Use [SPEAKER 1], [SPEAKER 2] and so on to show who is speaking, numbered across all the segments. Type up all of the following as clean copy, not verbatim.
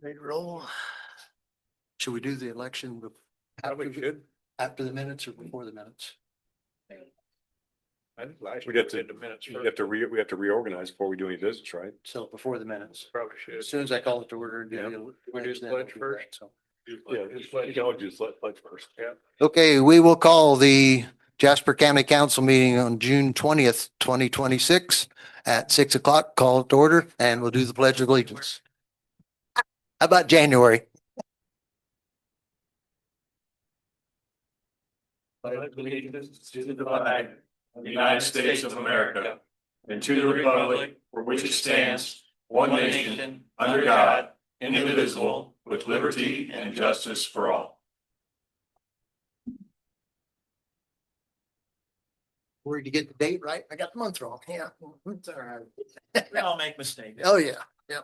[SPEAKER 1] Ready to roll? Should we do the election after the minutes or before the minutes?
[SPEAKER 2] I think last
[SPEAKER 3] We
[SPEAKER 2] year
[SPEAKER 3] have to,
[SPEAKER 2] did the minutes
[SPEAKER 3] we
[SPEAKER 2] first.
[SPEAKER 3] have to reorganize before we do any visits, right?
[SPEAKER 1] So before the minutes.
[SPEAKER 2] Probably should.
[SPEAKER 1] As soon as I call it to order.
[SPEAKER 3] Yeah.
[SPEAKER 2] We do the pledge first?
[SPEAKER 1] So.
[SPEAKER 3] Yeah, you can always do the pledge first.
[SPEAKER 2] Yeah.
[SPEAKER 1] Okay, we will call the Jasper County Council meeting on June 20th, 2026 at 6 o'clock. Call it to order and we'll do the pledge of allegiance. How about January?
[SPEAKER 2] Allegiance to the flag of the United States of America and to the republic for which it stands, one nation, under God, indivisible, with liberty and justice for all.
[SPEAKER 1] Worried to get the date right? I got the month wrong. Yeah. It's all right.
[SPEAKER 2] We all make mistakes.
[SPEAKER 1] Oh, yeah, yeah.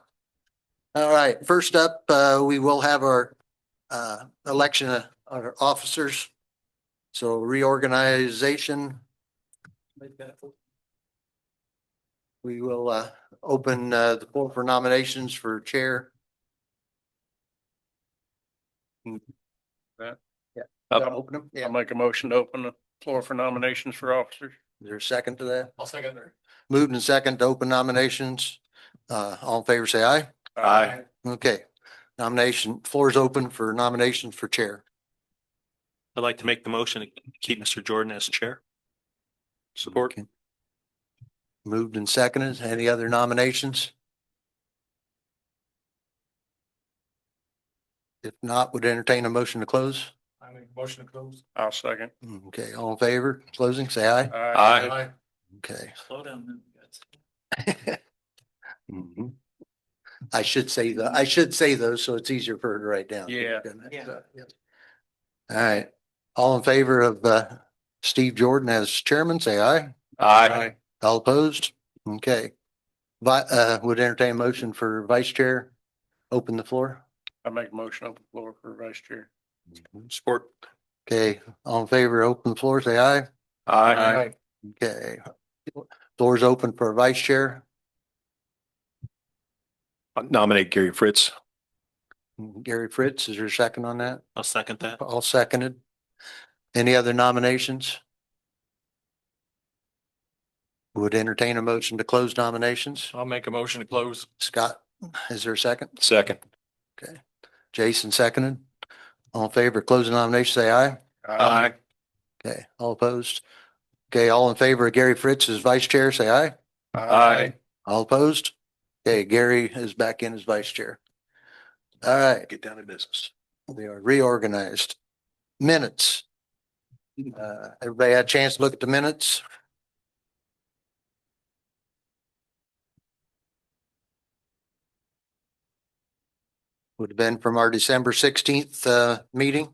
[SPEAKER 1] All right, first up, we will have our election of our officers. So reorganization. We will open the floor for nominations for chair.
[SPEAKER 2] Yeah.
[SPEAKER 1] Yeah.
[SPEAKER 2] I'll
[SPEAKER 1] Open them. Yeah.
[SPEAKER 2] make a motion to open the floor for nominations for officers.
[SPEAKER 1] Is there a second to that?
[SPEAKER 2] I'll second that.
[SPEAKER 1] Moved and second to open nominations. All in favor, say aye.
[SPEAKER 3] Aye.
[SPEAKER 1] Okay. Nomination, floor is open for nominations for chair.
[SPEAKER 4] I'd like to make the motion to keep Mr. Jordan as chair. Support.
[SPEAKER 1] Okay. Moved and seconded. Any other nominations? If not, would entertain a motion to close.
[SPEAKER 2] I make a motion to close. I'll second.
[SPEAKER 1] Okay, all in favor, closing, say aye.
[SPEAKER 3] Aye.
[SPEAKER 1] Okay.
[SPEAKER 2] Slow down.
[SPEAKER 1] Mhm. I should say those, so it's easier for her to write down.
[SPEAKER 2] Yeah.
[SPEAKER 1] Yeah. All right, all in favor of Steve Jordan as chairman, say aye.
[SPEAKER 3] Aye.
[SPEAKER 1] All opposed? Okay. Would entertain a motion for vice chair. Open the floor.
[SPEAKER 2] I make a motion to open the floor for vice chair.
[SPEAKER 3] Support.
[SPEAKER 1] Okay, all in favor, open the floor, say aye.
[SPEAKER 3] Aye.
[SPEAKER 1] Okay. Floor is open for vice chair.
[SPEAKER 3] Nominate Gary Fritz.
[SPEAKER 1] Gary Fritz, is there a second on that?
[SPEAKER 4] I'll second that.
[SPEAKER 1] All seconded. Any other nominations? Would entertain a motion to close nominations.
[SPEAKER 2] I'll make a motion to close.
[SPEAKER 1] Scott, is there a second?
[SPEAKER 3] Second.
[SPEAKER 1] Okay. Jason seconded. All in favor of closing nominations, say aye.
[SPEAKER 3] Aye.
[SPEAKER 1] Okay, all opposed? Okay, all in favor of Gary Fritz as vice chair, say aye.
[SPEAKER 3] Aye.
[SPEAKER 1] All opposed? Okay, Gary is back in as vice chair. All right,
[SPEAKER 3] Get down to business.
[SPEAKER 1] they are reorganized. Minutes. Everybody had a chance to look at the minutes? Would have been from our December 16th meeting.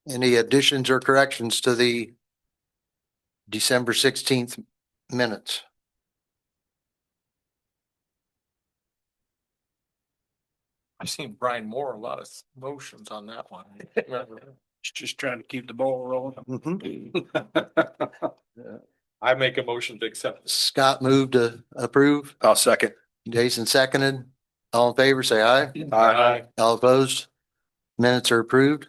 [SPEAKER 1] Any additions or corrections to the December 16th minutes?
[SPEAKER 2] I've seen Brian Moore, a lot of motions on that one. Just trying to keep the ball rolling.
[SPEAKER 1] Mhm.
[SPEAKER 2] I make a motion to accept.
[SPEAKER 1] Scott moved to approve.
[SPEAKER 3] I'll second.
[SPEAKER 1] Jason seconded. All in favor, say aye.
[SPEAKER 2] Aye.
[SPEAKER 1] All opposed? Minutes are approved.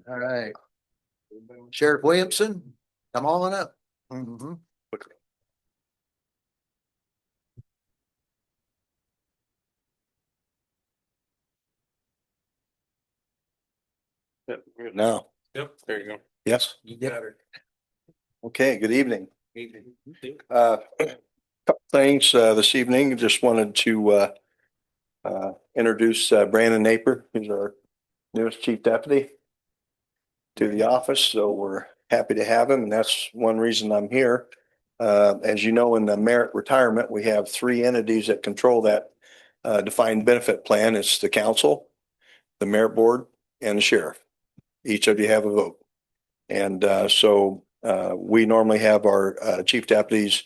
[SPEAKER 1] All right. Sheriff Williamson, come on up. Mhm.
[SPEAKER 3] No.
[SPEAKER 2] Yep, there you go.
[SPEAKER 3] Yes.
[SPEAKER 2] You got it.
[SPEAKER 3] Okay, good evening. Couple things this evening. Just wanted to introduce Brandon Napier, who's our newest chief deputy to the office. So we're happy to have him, and that's one reason I'm here. As you know, in the merit retirement, we have three entities that control that defined benefit plan. It's the council, the merit board, and the sheriff. Each of you have a vote. And so we normally have our chief deputies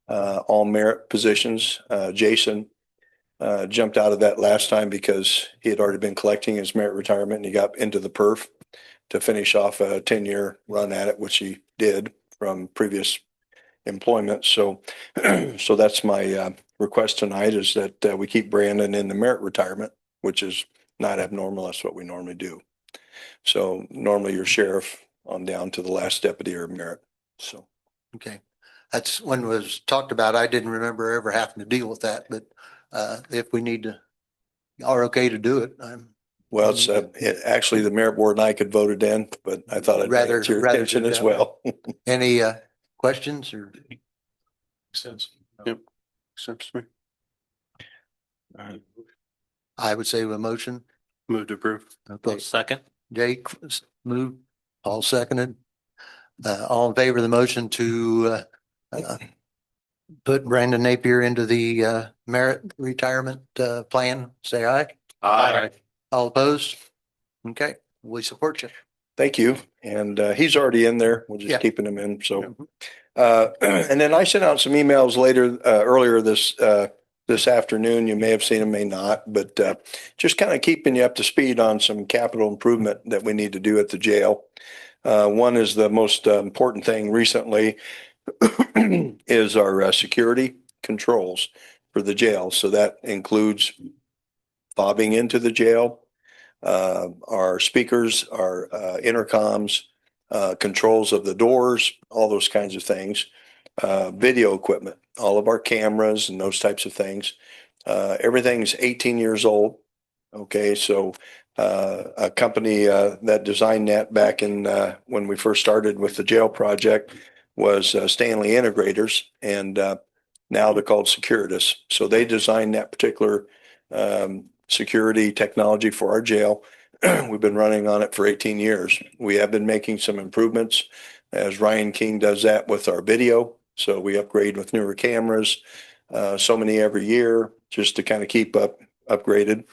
[SPEAKER 3] all merit positions. Jason jumped out of that last time because he had already been collecting his merit retirement and he got into the perf to finish off a 10-year run at it, which he did from previous employment. So, so that's my request tonight is that we keep Brandon in the merit retirement, which is not abnormal. That's what we normally do. So normally your sheriff on down to the last deputy or merit. So.
[SPEAKER 1] Okay. That's when it was talked about. I didn't remember ever having to deal with that, but if we need to, are okay to do it.
[SPEAKER 3] Well, it's actually the merit board and I could vote it in, but I thought I'd bring it to your attention
[SPEAKER 1] do
[SPEAKER 3] as
[SPEAKER 1] that.
[SPEAKER 3] well.
[SPEAKER 1] Any questions or?
[SPEAKER 2] Sense.
[SPEAKER 5] Yep. Sense to me.
[SPEAKER 1] I would say a motion.
[SPEAKER 5] Move to approve.
[SPEAKER 1] Okay.
[SPEAKER 4] Second.
[SPEAKER 1] Jake moved, Paul seconded. All in favor of the motion to put Brandon Napier into the merit retirement plan, say aye.
[SPEAKER 4] Aye.
[SPEAKER 1] All opposed? Okay, we support you.
[SPEAKER 3] Thank you. And he's already in there. We're just
[SPEAKER 1] Yeah.
[SPEAKER 3] keeping him in. So, and then I sent out some emails earlier this afternoon. You may have seen them, may not, but just kind of keeping you up to speed on some capital improvement that we need to do at the jail. One is the most important thing recently is our security controls for the jail. So that includes fobbing into the jail, our speakers, our intercoms, controls of the doors, all those kinds of things, video equipment, all of our cameras and those types of things. Everything's 18 years old. Okay, so a company that designed that back in when we first started with the jail project was Stanley Integrators, and now they're called Securitas. So they designed that particular security technology for our jail. We've been running on it for 18 years. We have been making some improvements as Ryan King does that with our video. So we upgrade with newer cameras, so many every year just to kind of keep upgraded.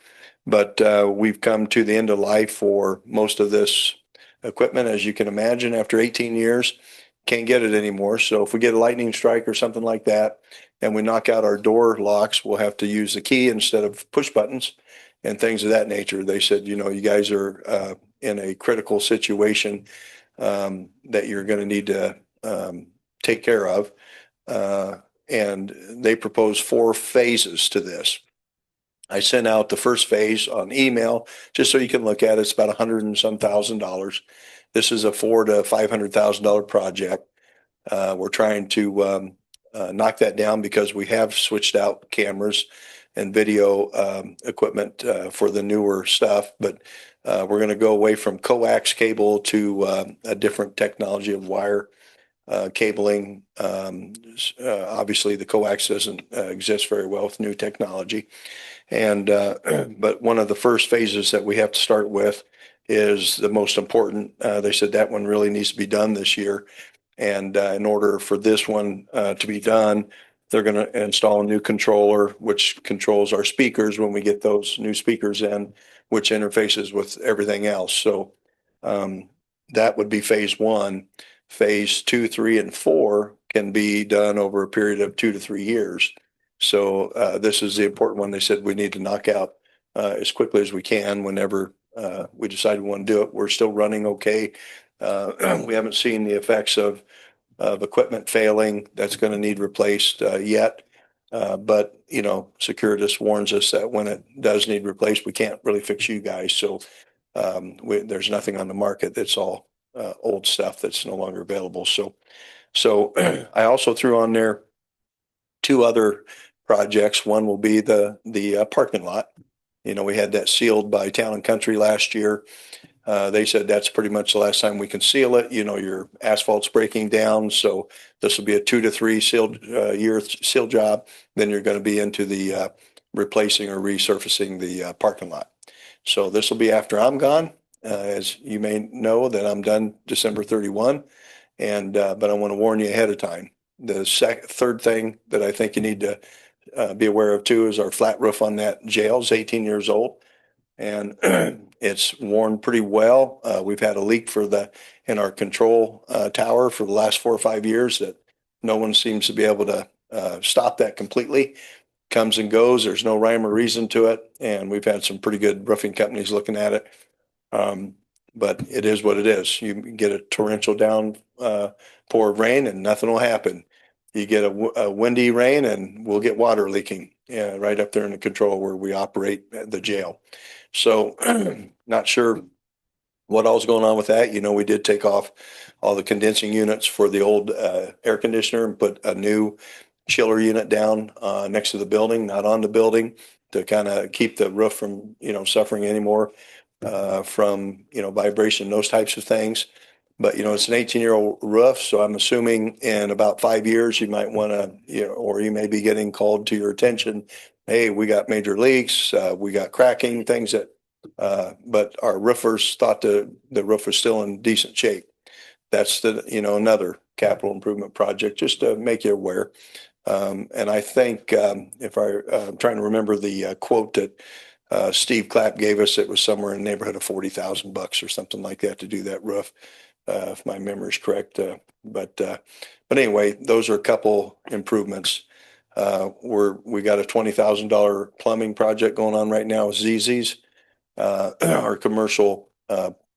[SPEAKER 3] But we've come to the end of life for most of this equipment, as you can imagine, after 18 years. Can't get it anymore. So if we get a lightning strike or something like that, and we knock out our door locks, we'll have to use the key instead of push buttons and things of that nature. They said, you know, you guys are in a critical situation that you're going to need to take care of. And they propose 4 phases to this. I sent out the first phase on email just so you can look at it. It's about $100 and some thousand. This is a $400,000 to $500,000 project. We're trying to knock that down because we have switched out cameras and video equipment for the newer stuff, but we're going to go away from coax cable to a different technology of wire cabling. Obviously, the coax doesn't exist very well with new technology. And but one of the first phases that we have to start with is the most important. They said that one really needs to be done this year. And in order for this one to be done, they're going to install a new controller, which controls our speakers when we get those new speakers in, which interfaces with everything else. So that would be phase 1. Phase 2, 3, and 4 can be done over a period of 2 to 3 years. So this is the important one. They said we need to knock out as quickly as we can whenever we decide we want to do it. We're still running okay. We haven't seen the effects of equipment failing that's going to need replaced yet. But, you know, Securitas warns us that when it does need replaced, we can't really fix you guys. So there's nothing on the market that's all old stuff that's no longer available. So I also threw on there 2 other projects. One will be the parking lot. You know, we had that sealed by Town and Country last year. They said that's pretty much the last time we can seal it. You know, your asphalt's breaking down. So this will be a 2 to 3 year seal job. Then you're going to be into the replacing or resurfacing the parking lot. So this will be after I'm gone. As you may know that I'm done December 31. And but I want to warn you ahead of time. The third thing that I think you need to be aware of too is our flat roof on that jail is 18 years old. And it's worn pretty well. We've had a leak in our control tower for the last 4 or 5 years that no one seems to be able to stop that completely. comes and goes. There's no rhyme or reason to it. And we've had some pretty good roofing companies looking at it. But it is what it is. You get a torrential pour of rain and nothing will happen. You get a windy rain and we'll get water leaking right up there in the control where we operate the jail. So not sure what all's going on with that. We did take off all the condensing units for the old air conditioner and put a new chiller unit down next to the building, not on the building, to kind of keep the roof from, suffering anymore from, vibration, those types of things. But, it's an 18-year-old roof. So I'm assuming in about 5 years, you might want to, or you may be getting called to your attention. Hey, we got major leaks. We got cracking, things that, but our roofers thought the roof was still in decent shape. That's another capital improvement project, just to make you aware. And I think I'm trying to remember the quote that Steve Clapp gave us, it was somewhere in the neighborhood of $40,000 or something like that to do that roof, if my memory is correct. But anyway, those are a couple improvements. We got a $20,000 plumbing project going on right now with ZZ's. Our commercial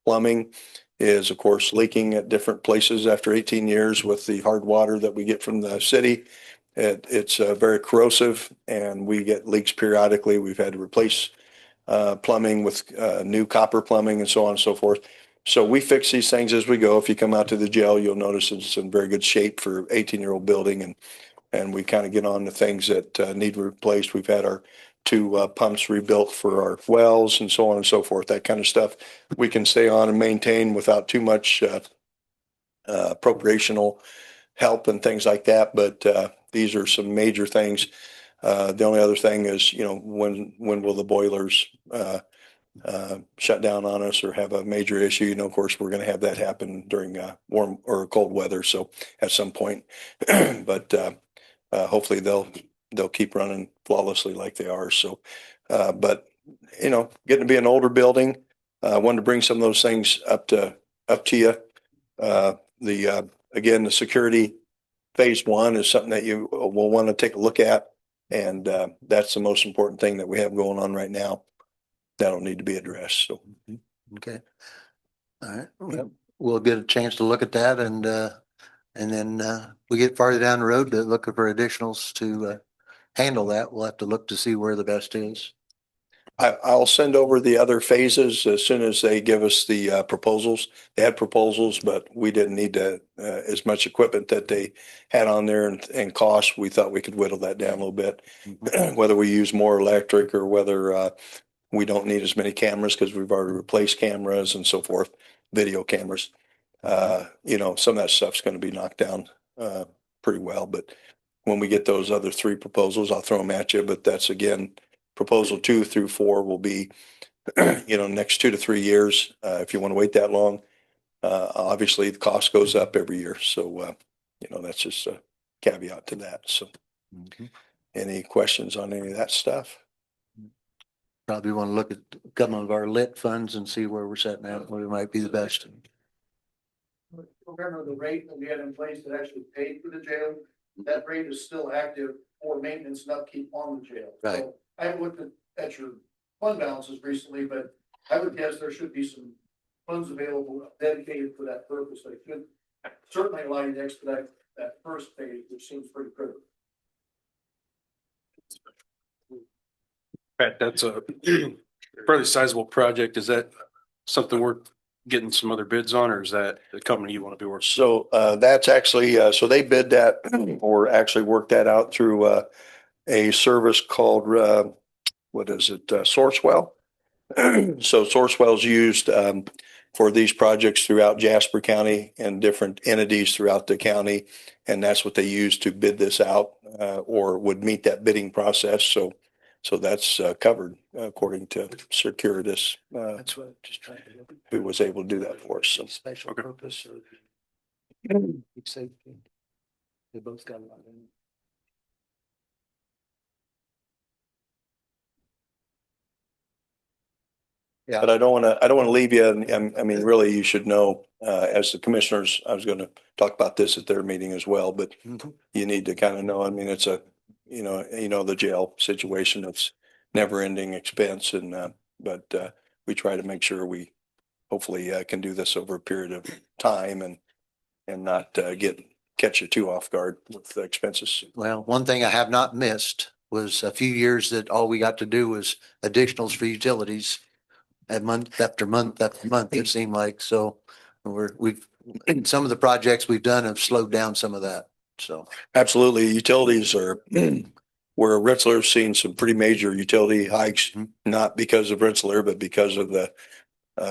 [SPEAKER 3] plumbing is, of course, leaking at different places after 18 years with the hard water that we get from the city. It's very corrosive and we get leaks periodically. We've had to replace plumbing with new copper plumbing and so on and so forth. So we fix these things as we go. If you come out to the jail, you'll notice it's in very good shape for 18-year-old building, and we kind of get on to things that need replaced. We've had our 2 pumps rebuilt for our wells and so on and so forth. That kind of stuff we can stay on and maintain without too much appropriational help and things like that. But these are some major things. The only other thing is, when will the boilers shut down on us or have a major issue? Of course, we're going to have that happen during warm or cold weather. So at some point, but hopefully they'll keep running flawlessly like they are. So, but getting to be an older building, wanted to bring some of those things up to you. Again, the security phase 1 is something that you will want to take a look at. And that's the most important thing that we have going on right now. That'll need to be addressed. So,
[SPEAKER 1] Okay. All right. Well, we'll get a chance to look at that and then we get farther down the road to looking for additionals to handle that. We'll have to look to see where the best is.
[SPEAKER 3] I'll send over the other phases as soon as they give us the proposals. They had proposals, but we didn't need as much equipment that they had on there and cost. We thought we could whittle that down a little bit, whether we use more electric or whether we don't need as many cameras because we've already replaced cameras and so forth, video cameras. Some of that stuff's going to be knocked down pretty well. But when we get those other 3 proposals, I'll throw them at you. But that's, again, proposal 2 through 4 will be, next 2 to 3 years. If you want to wait that long, obviously the cost goes up every year. So, that's just a caveat to that. So any questions on any of that stuff?
[SPEAKER 1] Probably want to look at a couple of our lit funds and see where we're setting out, where we might be the best.
[SPEAKER 6] Remember the rate that we had in place that actually paid for the jail, that rate is still active for maintenance and upkeep on the jail.
[SPEAKER 1] Right.
[SPEAKER 6] So I haven't looked at your fund balances recently, but I would guess there should be some funds available dedicated for that purpose. That could certainly allow you to expedite that first phase, which seems pretty critical.
[SPEAKER 5] Pat, that's a fairly sizable project. Is that something worth getting some other bids on, or is that the company you want to be working?
[SPEAKER 3] So that's actually, so they bid that or actually worked that out through a service called, Sourcewell. So Sourcewell is used for these projects throughout Jasper County and different entities throughout the county. And that's what they use to bid this out or would meet that bidding process. So that's covered according to Securitas,
[SPEAKER 1] That's what I'm just trying to look at.
[SPEAKER 3] who was able to do that for us. So,
[SPEAKER 1] Special
[SPEAKER 5] Okay.
[SPEAKER 1] purpose or safety. They both got a lot in it. Yeah.
[SPEAKER 3] but I don't want to leave you. I mean, really, you should know, as the commissioners, I was going to talk about this at their meeting as well, but
[SPEAKER 1] Mhm.
[SPEAKER 3] you need to kind of know, I mean, it's a the jail situation, it's never ending expense but we try to make sure we hopefully can do this over a period of time and not catch you too off guard with the expenses.
[SPEAKER 1] Well, one thing I have not missed was a few years that all we got to do was additionals for utilities at month after month after month, it seemed like. So some of the projects we've done have slowed down some of that. So
[SPEAKER 3] Absolutely. Utilities are where Rensselaer's seen some pretty major utility hikes, not because of Rensselaer, but because of the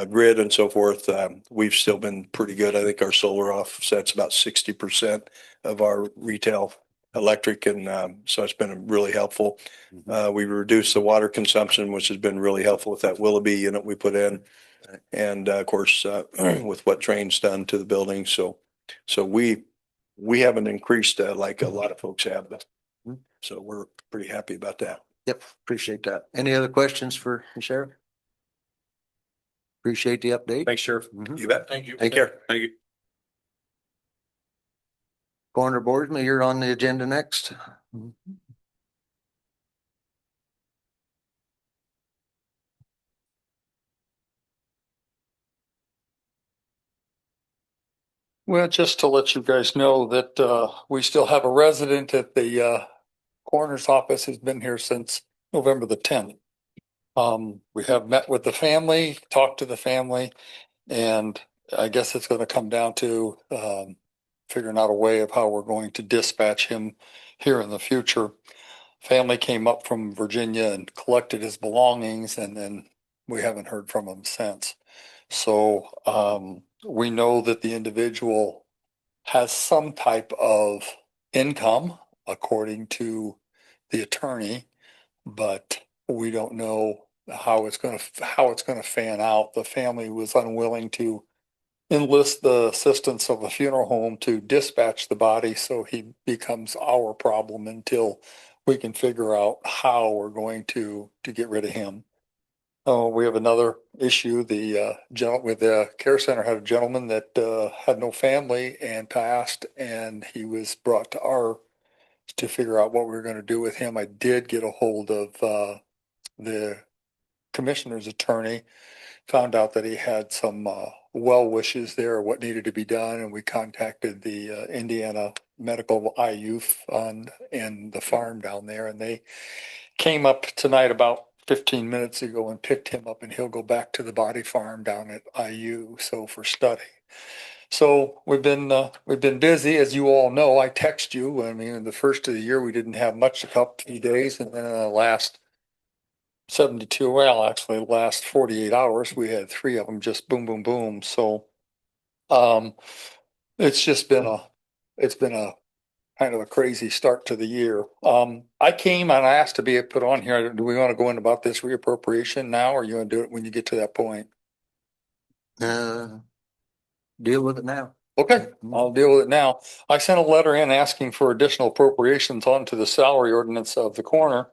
[SPEAKER 3] grid and so forth. We've still been pretty good. I think our solar offsets about 60% of our retail electric. And so it's been really helpful. We've reduced the water consumption, which has been really helpful with that Willoughby unit we put in. And of course, with what Train's done to the building. So we haven't increased like a lot of folks have. So we're pretty happy about that.
[SPEAKER 1] yep, appreciate that. Any other questions for the sheriff? Appreciate the update.
[SPEAKER 5] Thanks, Sheriff.
[SPEAKER 1] Mhm.
[SPEAKER 3] You bet.
[SPEAKER 5] Thank you.
[SPEAKER 3] Take care.
[SPEAKER 5] Thank you.
[SPEAKER 1] Coroner Boersma, you're on the agenda next.
[SPEAKER 7] Well, just to let you guys know that we still have a resident at the coroner's office who's been here since November the 10th. We have met with the family, talked to the family, and I guess it's going to come down to figuring out a way of how we're going to dispatch him here in the future. Family came up from Virginia and collected his belongings, and then we haven't heard from him since. So we know that the individual has some type of income according to the attorney, but we don't know how it's going to fan out. The family was unwilling to enlist the assistance of a funeral home to dispatch the body, so he becomes our problem until we can figure out how we're going to get rid of him. Oh, we have another issue. The with the care center had a gentleman that had no family and passed, and he was brought to figure out what we were going to do with him. I did get a hold of the commissioner's attorney, found out that he had some well wishes there, what needed to be done, and we contacted the Indiana Medical IU Fund and the farm down there, and they came up tonight about 15 minutes ago and picked him up, and he'll go back to the body farm down at IU, so for study. So we've been busy, as you all know. I text you. I mean, in the first of the year, we didn't have much, a couple of days, and then in the last 72, well, actually the last 48 hours, we had 3 of them just boom, boom, boom. So it's been a kind of a crazy start to the year. I came and I asked to be put on here. Do we want to go in about this reappropriation now, or you want to do it when you get to that point?
[SPEAKER 1] Deal with it now.
[SPEAKER 7] Okay, I'll deal with it now. I sent a letter in asking for additional appropriations onto the salary ordinance of the coroner.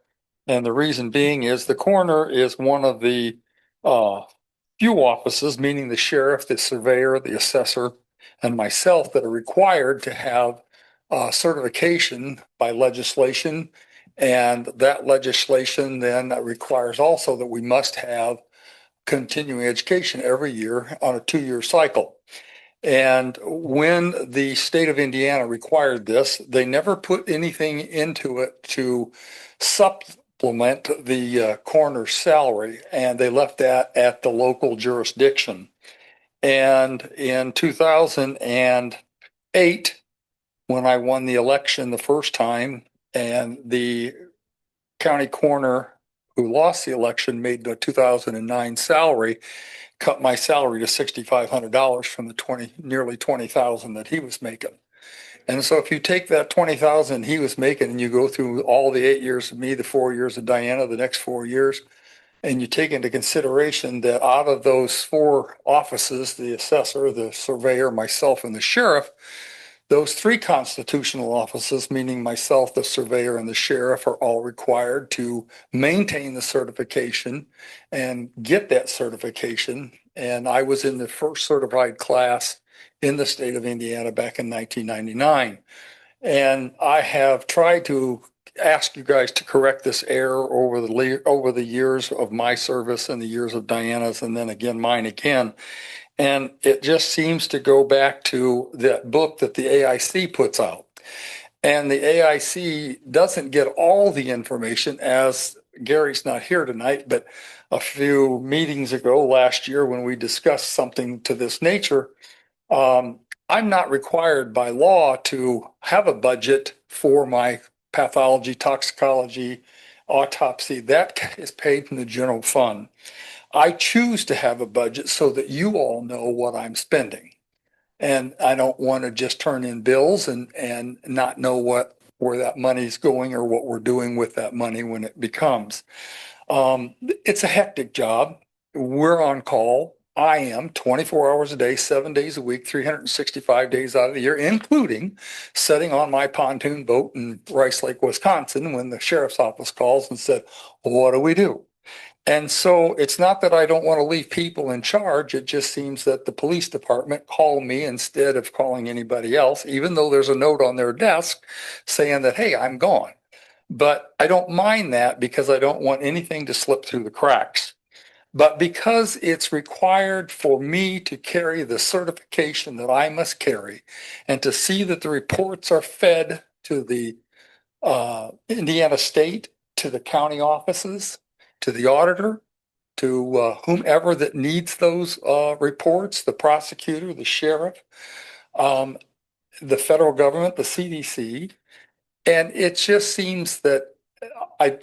[SPEAKER 7] And the reason being is the coroner is one of the few offices, meaning the sheriff, the surveyor, the assessor, and myself, that are required to have certification by legislation. And that legislation then requires also that we must have continuing education every year on a 2-year cycle. And when the state of Indiana required this, they never put anything into it to supplement the coroner's salary, and they left that at the local jurisdiction. And in 2008, when I won the election the first time, and the county coroner who lost the election made the 2009 salary, cut my salary to $6,500 from the nearly 20,000 that he was making. And so if you take that 20,000 he was making and you go through all the 8 years of me, the 4 years of Diana, the next 4 years, and you take into consideration that out of those 4 offices, the assessor, the surveyor, myself, and the sheriff, those 3 constitutional offices, meaning myself, the surveyor, and the sheriff, are all required to maintain the certification and get that certification. And I was in the first certified class in the state of Indiana back in 1999. And I have tried to ask you guys to correct this error over the years of my service and the years of Diana's and then again mine again. And it just seems to go back to that book that the AIC puts out. And the AIC doesn't get all the information, as Gary's not here tonight, but a few meetings ago last year when we discussed something to this nature, I'm not required by law to have a budget for my pathology, toxicology, autopsy. That is paid from the general fund. I choose to have a budget so that you all know what I'm spending. And I don't want to just turn in bills and not know where that money's going or what we're doing with that money when it becomes. It's a hectic job. We're on call. I am 24 hours a day, 7 days a week, 365 days out of the year, including sitting on my pontoon boat in Rice Lake, Wisconsin, when the sheriff's office calls and said, what do we do? And so it's not that I don't want to leave people in charge. It just seems that the police department call me instead of calling anybody else, even though there's a note on their desk saying that, hey, I'm gone. But I don't mind that because I don't want anything to slip through the cracks. But because it's required for me to carry the certification that I must carry and to see that the reports are fed to the Indiana State, to the county offices, to the auditor, to whomever that needs those reports, the prosecutor, the sheriff, the federal government, the CDC. And it just seems that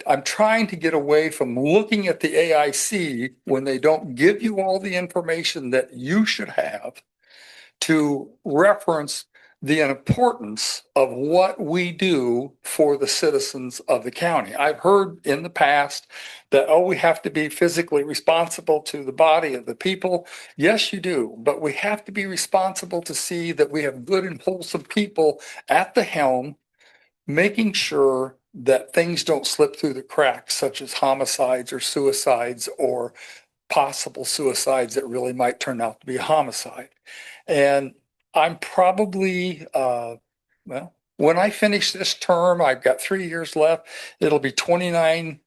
[SPEAKER 7] I'm trying to get away from looking at the AIC when they don't give you all the information that you should have to reference the importance of what we do for the citizens of the county. I've heard in the past that, oh, we have to be physically responsible to the body of the people. Yes, you do, but we have to be responsible to see that we have good and wholesome people at the helm, making sure that things don't slip through the cracks, such as homicides or suicides or possible suicides that really might turn out to be a homicide. And I'm probably, when I finish this term, I've got 3 years left. It'll be 29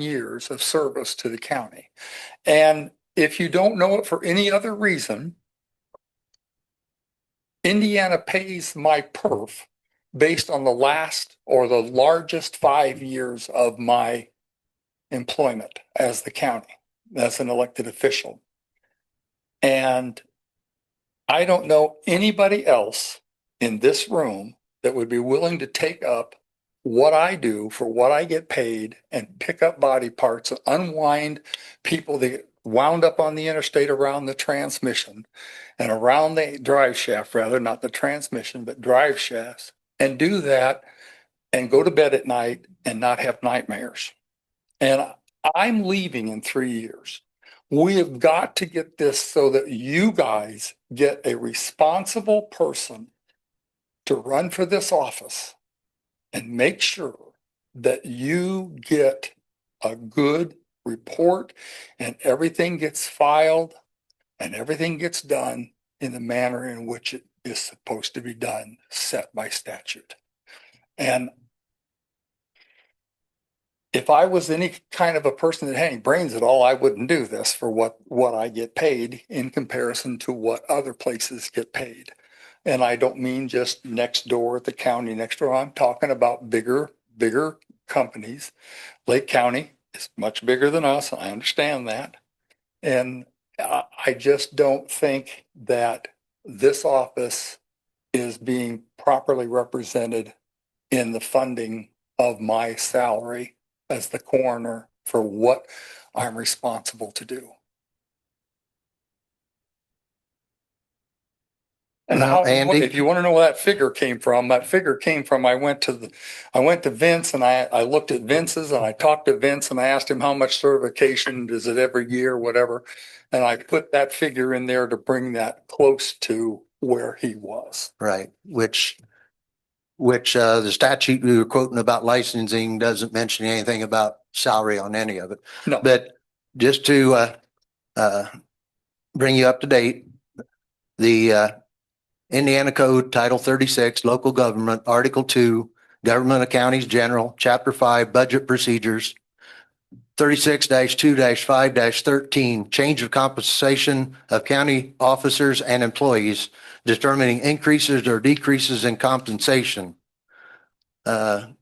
[SPEAKER 7] years of service to the county. And if you don't know it for any other reason, Indiana pays my perf based on the last or the largest 5 years of my employment as the county, as an elected official. And I don't know anybody else in this room that would be willing to take up what I do for what I get paid and pick up body parts, unwind people that get wound up on the interstate around the transmission and around the drive shaft, rather, not the transmission, but drive shafts, and do that and go to bed at night and not have nightmares. And I'm leaving in 3 years. We have got to get this so that you guys get a responsible person to run for this office and make sure that you get a good report and everything gets filed and everything gets done in the manner in which it is supposed to be done, set by statute. And if I was any kind of a person that had any brains at all, I wouldn't do this for what I get paid in comparison to what other places get paid. And I don't mean just next door at the county next door. I'm talking about bigger companies. Lake County is much bigger than us. I understand that. And I just don't think that this office is being properly represented in the funding of my salary as the coroner for what I'm responsible to do. And
[SPEAKER 1] Well, Andy,
[SPEAKER 7] if you want to know where that figure came from, I went to Vince and I looked at Vince's and I talked to Vince and I asked him how much certification is it every year, whatever. And I put that figure in there to bring that close to where he was.
[SPEAKER 1] right, which the statute we were quoting about licensing doesn't mention anything about salary on any of it.
[SPEAKER 7] No.
[SPEAKER 1] But just to bring you up to date, the Indiana Code Title 36, Local Government, Article 2 Government of Counties General, Chapter 5, Budget Procedures, 36-2-5-13, change of compensation of county officers and employees, determining increases or decreases in compensation. Number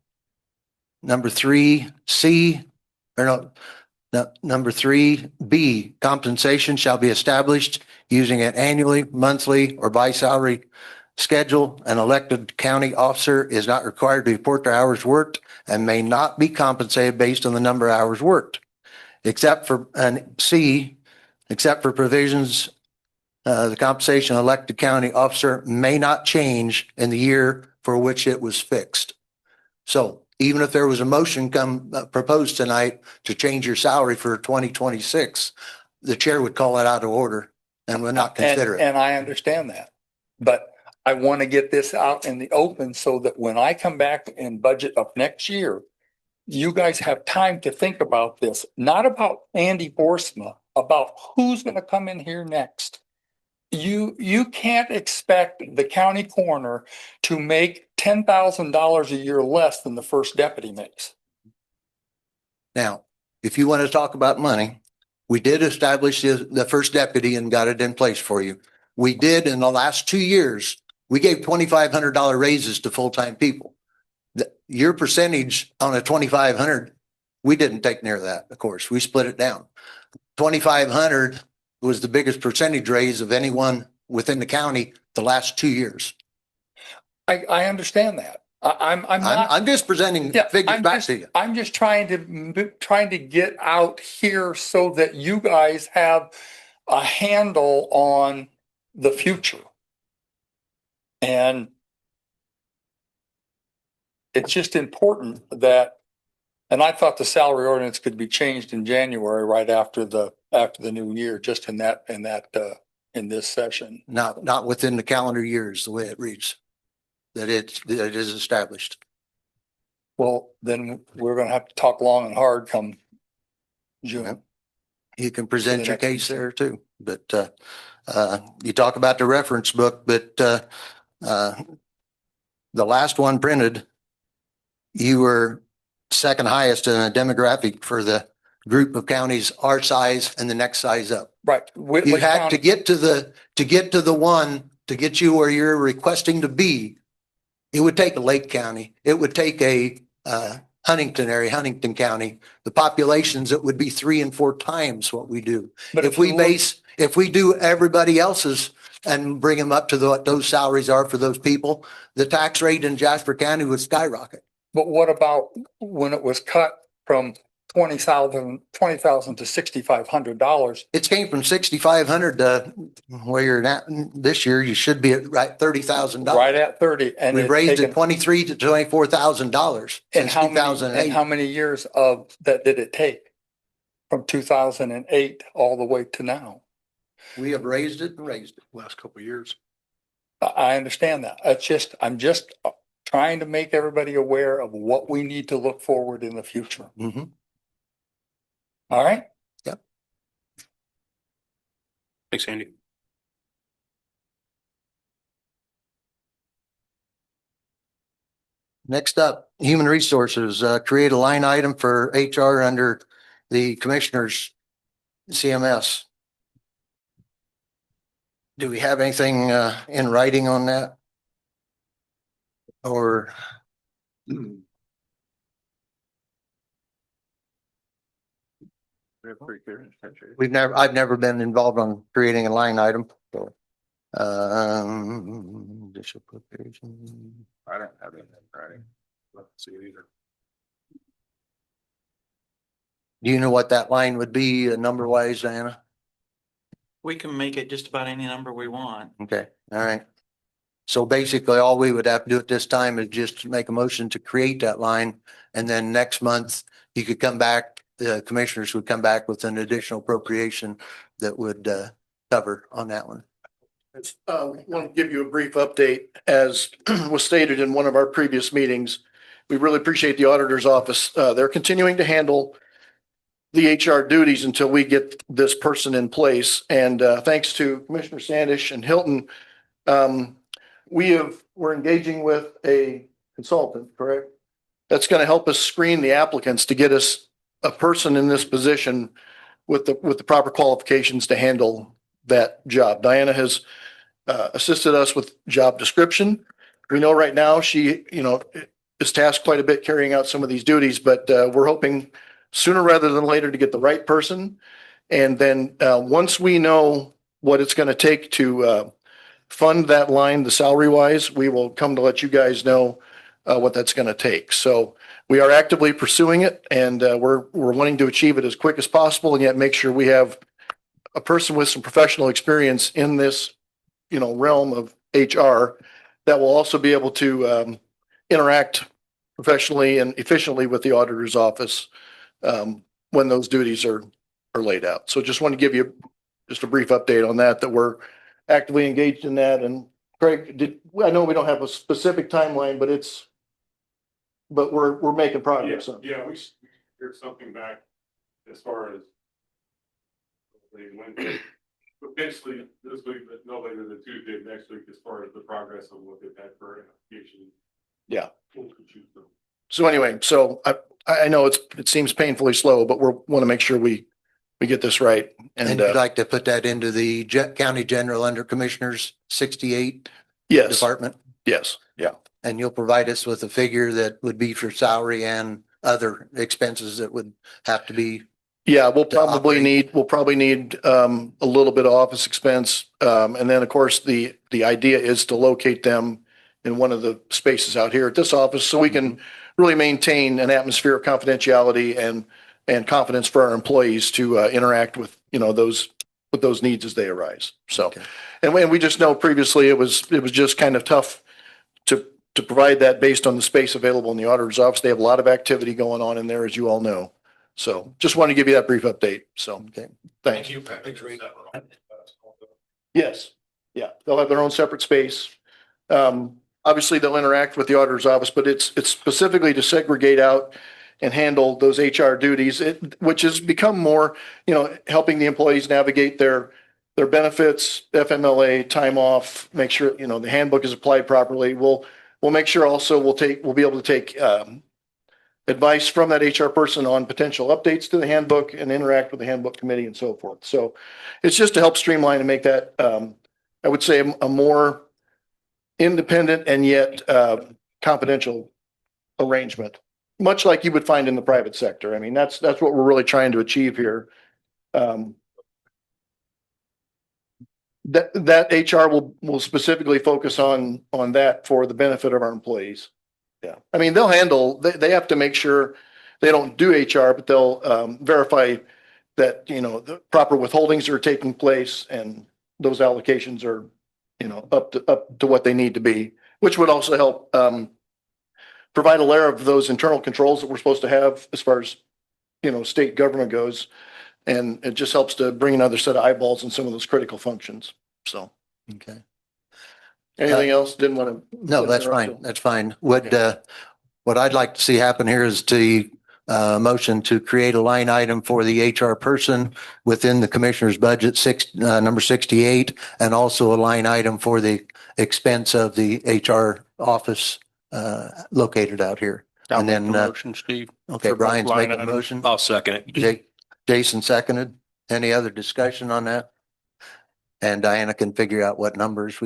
[SPEAKER 1] 3C, or no, number 3B, compensation shall be established using an annually, monthly, or by salary schedule. An elected county officer is not required to report their hours worked and may not be compensated based on the number of hours worked, except for, and C, except for provisions, the compensation of elected county officer may not change in the year for which it was fixed. So even if there was a motion proposed tonight to change your salary for 2026, the chair would call it out of order and would not consider it.
[SPEAKER 7] And I understand that, but I want to get this out in the open so that when I come back and budget up next year, you guys have time to think about this, not about Andy Boersma, about who's going to come in here next. You can't expect the county coroner to make $10,000 a year less than the first deputy makes.
[SPEAKER 1] Now, if you want to talk about money, we did establish the first deputy and got it in place for you. We did in the last 2 years, we gave $2,500 raises to full-time people. Your percentage on a 2,500, we didn't take near that, of course. We split it down. 2,500 was the biggest percentage raise of anyone within the county the last 2 years.
[SPEAKER 7] I understand that.
[SPEAKER 1] I'm just presenting figures back to you.
[SPEAKER 7] I'm just trying to get out here so that you guys have a handle on the future. And it's just important that, and I thought the salary ordinance could be changed in January, right after the new year, just in this session.
[SPEAKER 1] Not within the calendar years, the way it reads, that it is established.
[SPEAKER 7] Well, then we're going to have to talk long and hard come June.
[SPEAKER 1] You can present your case there too, but you talk about the reference book, but the last one printed, you were second highest in a demographic for the group of counties our size and the next size up.
[SPEAKER 7] Right.
[SPEAKER 1] You had to get to the one to get you where you're requesting to be. It would take a Lake County. It would take a Huntington County. The populations, it would be 3 and 4 times what we do.
[SPEAKER 7] But
[SPEAKER 1] if we do everybody else's and bring them up to what those salaries are for those people, the tax rate in Jasper County would skyrocket.
[SPEAKER 7] But what about when it was cut from $20,000 to $6,500?
[SPEAKER 1] It came from 6,500 to where you're at this year. You should be at right $30,000.
[SPEAKER 7] Right at 30, and
[SPEAKER 1] we raised it
[SPEAKER 7] taken,
[SPEAKER 1] $23,000 to $24,000
[SPEAKER 7] and
[SPEAKER 1] since 2008.
[SPEAKER 7] And how many years of that did it take from 2008 all the way to now?
[SPEAKER 1] We have raised it and raised it.
[SPEAKER 5] Last couple of years.
[SPEAKER 7] I understand that. I'm just trying to make everybody aware of what we need to look forward in the future.
[SPEAKER 1] Mm-hmm.
[SPEAKER 7] All right.
[SPEAKER 1] Yep.
[SPEAKER 5] Thanks, Andy.
[SPEAKER 1] Next up, human resources, create a line item for HR under the commissioner's CMS. Do we have anything in writing on that? Or I've never been involved on creating a line item. So,
[SPEAKER 8] I don't have it in writing. Let's see it either.
[SPEAKER 1] do you know what that line would be number wise, Diana?
[SPEAKER 9] We can make it just about any number we want.
[SPEAKER 1] Okay, all right. So basically, all we would have to do at this time is just make a motion to create that line. And then next month, you could come back, the commissioners would come back with an additional appropriation that would cover on that one.
[SPEAKER 6] I want to give you a brief update. As was stated in one of our previous meetings, we really appreciate the auditor's office. They're continuing to handle the HR duties until we get this person in place. And thanks to Commissioner Standish and Hilton, we're engaging with a consultant, correct? That's going to help us screen the applicants to get us a person in this position with the proper qualifications to handle that job. Diana has assisted us with job description. We know right now she, is tasked quite a bit carrying out some of these duties, but we're hoping sooner rather than later to get the right person. And then once we know what it's going to take to fund that line, the salary wise, we will come to let you guys know what that's going to take. So we are actively pursuing it, and we're wanting to achieve it as quick as possible, and yet make sure we have a person with some professional experience in this, realm of HR that will also be able to interact professionally and efficiently with the auditor's office when those duties are laid out. So just want to give you just a brief update on that we're actively engaged in that. And Craig, I know we don't have a specific timeline, but we're making progress.
[SPEAKER 8] Yeah, we hear something back as far as potentially this week, but no later than Tuesday next week, as far as the progress of what they've had for application.
[SPEAKER 6] Yeah. So anyway, I know it seems painfully slow, but we want to make sure we get this right.
[SPEAKER 1] And you'd like to put that into the county general under commissioners 68
[SPEAKER 6] yes,
[SPEAKER 1] department?
[SPEAKER 6] yes, yeah.
[SPEAKER 1] And you'll provide us with a figure that would be for salary and other expenses that would have to be.
[SPEAKER 6] Yeah, we'll probably need a little bit of office expense. And then of course, the idea is to locate them in one of the spaces out here at this office so we can really maintain an atmosphere of confidentiality and confidence for our employees to interact with, those needs as they arise. So,
[SPEAKER 1] Okay.
[SPEAKER 6] and we just know previously it was just kind of tough to provide that based on the space available in the auditor's office. They have a lot of activity going on in there, as you all know. So just want to give you that brief update. So,
[SPEAKER 1] Okay.
[SPEAKER 6] thanks. Yes. Yeah. They'll have their own separate space. Obviously they'll interact with the auditor's office, but it's specifically to segregate out and handle those HR duties, which has become more, helping the employees navigate their benefits, FMLA, time off, make sure, the handbook is applied properly. We'll make sure also we'll be able to take advice from that HR person on potential updates to the handbook and interact with the handbook committee and so forth. So it's just to help streamline and make that, I would say, a more independent and yet confidential arrangement, much like you would find in the private sector. I mean, that's what we're really trying to achieve here. That HR will specifically focus on that for the benefit of our employees. Yeah. I mean, they have to make sure they don't do HR, but they'll verify that, the proper withholdings are taking place and those allocations are, up to what they need to be, which would also help provide a layer of those internal controls that we're supposed to have as far as, state government goes. And it just helps to bring another set of eyeballs in some of those critical functions. So,
[SPEAKER 1] Okay.
[SPEAKER 6] anything else? Didn't want to.
[SPEAKER 1] No, that's fine. That's fine. What I'd like to see happen here is the motion to create a line item for the HR person within the commissioner's budget, number 68, and also a line item for the expense of the HR office located out here.
[SPEAKER 5] I'll
[SPEAKER 1] And
[SPEAKER 5] make
[SPEAKER 1] then,
[SPEAKER 5] the motion, Steve.
[SPEAKER 1] okay,
[SPEAKER 5] for both
[SPEAKER 1] Brian's
[SPEAKER 5] line
[SPEAKER 1] making a
[SPEAKER 5] items.
[SPEAKER 1] motion.
[SPEAKER 4] I'll second it.
[SPEAKER 1] Jason seconded. Any other discussion on that? And Diana can figure out what numbers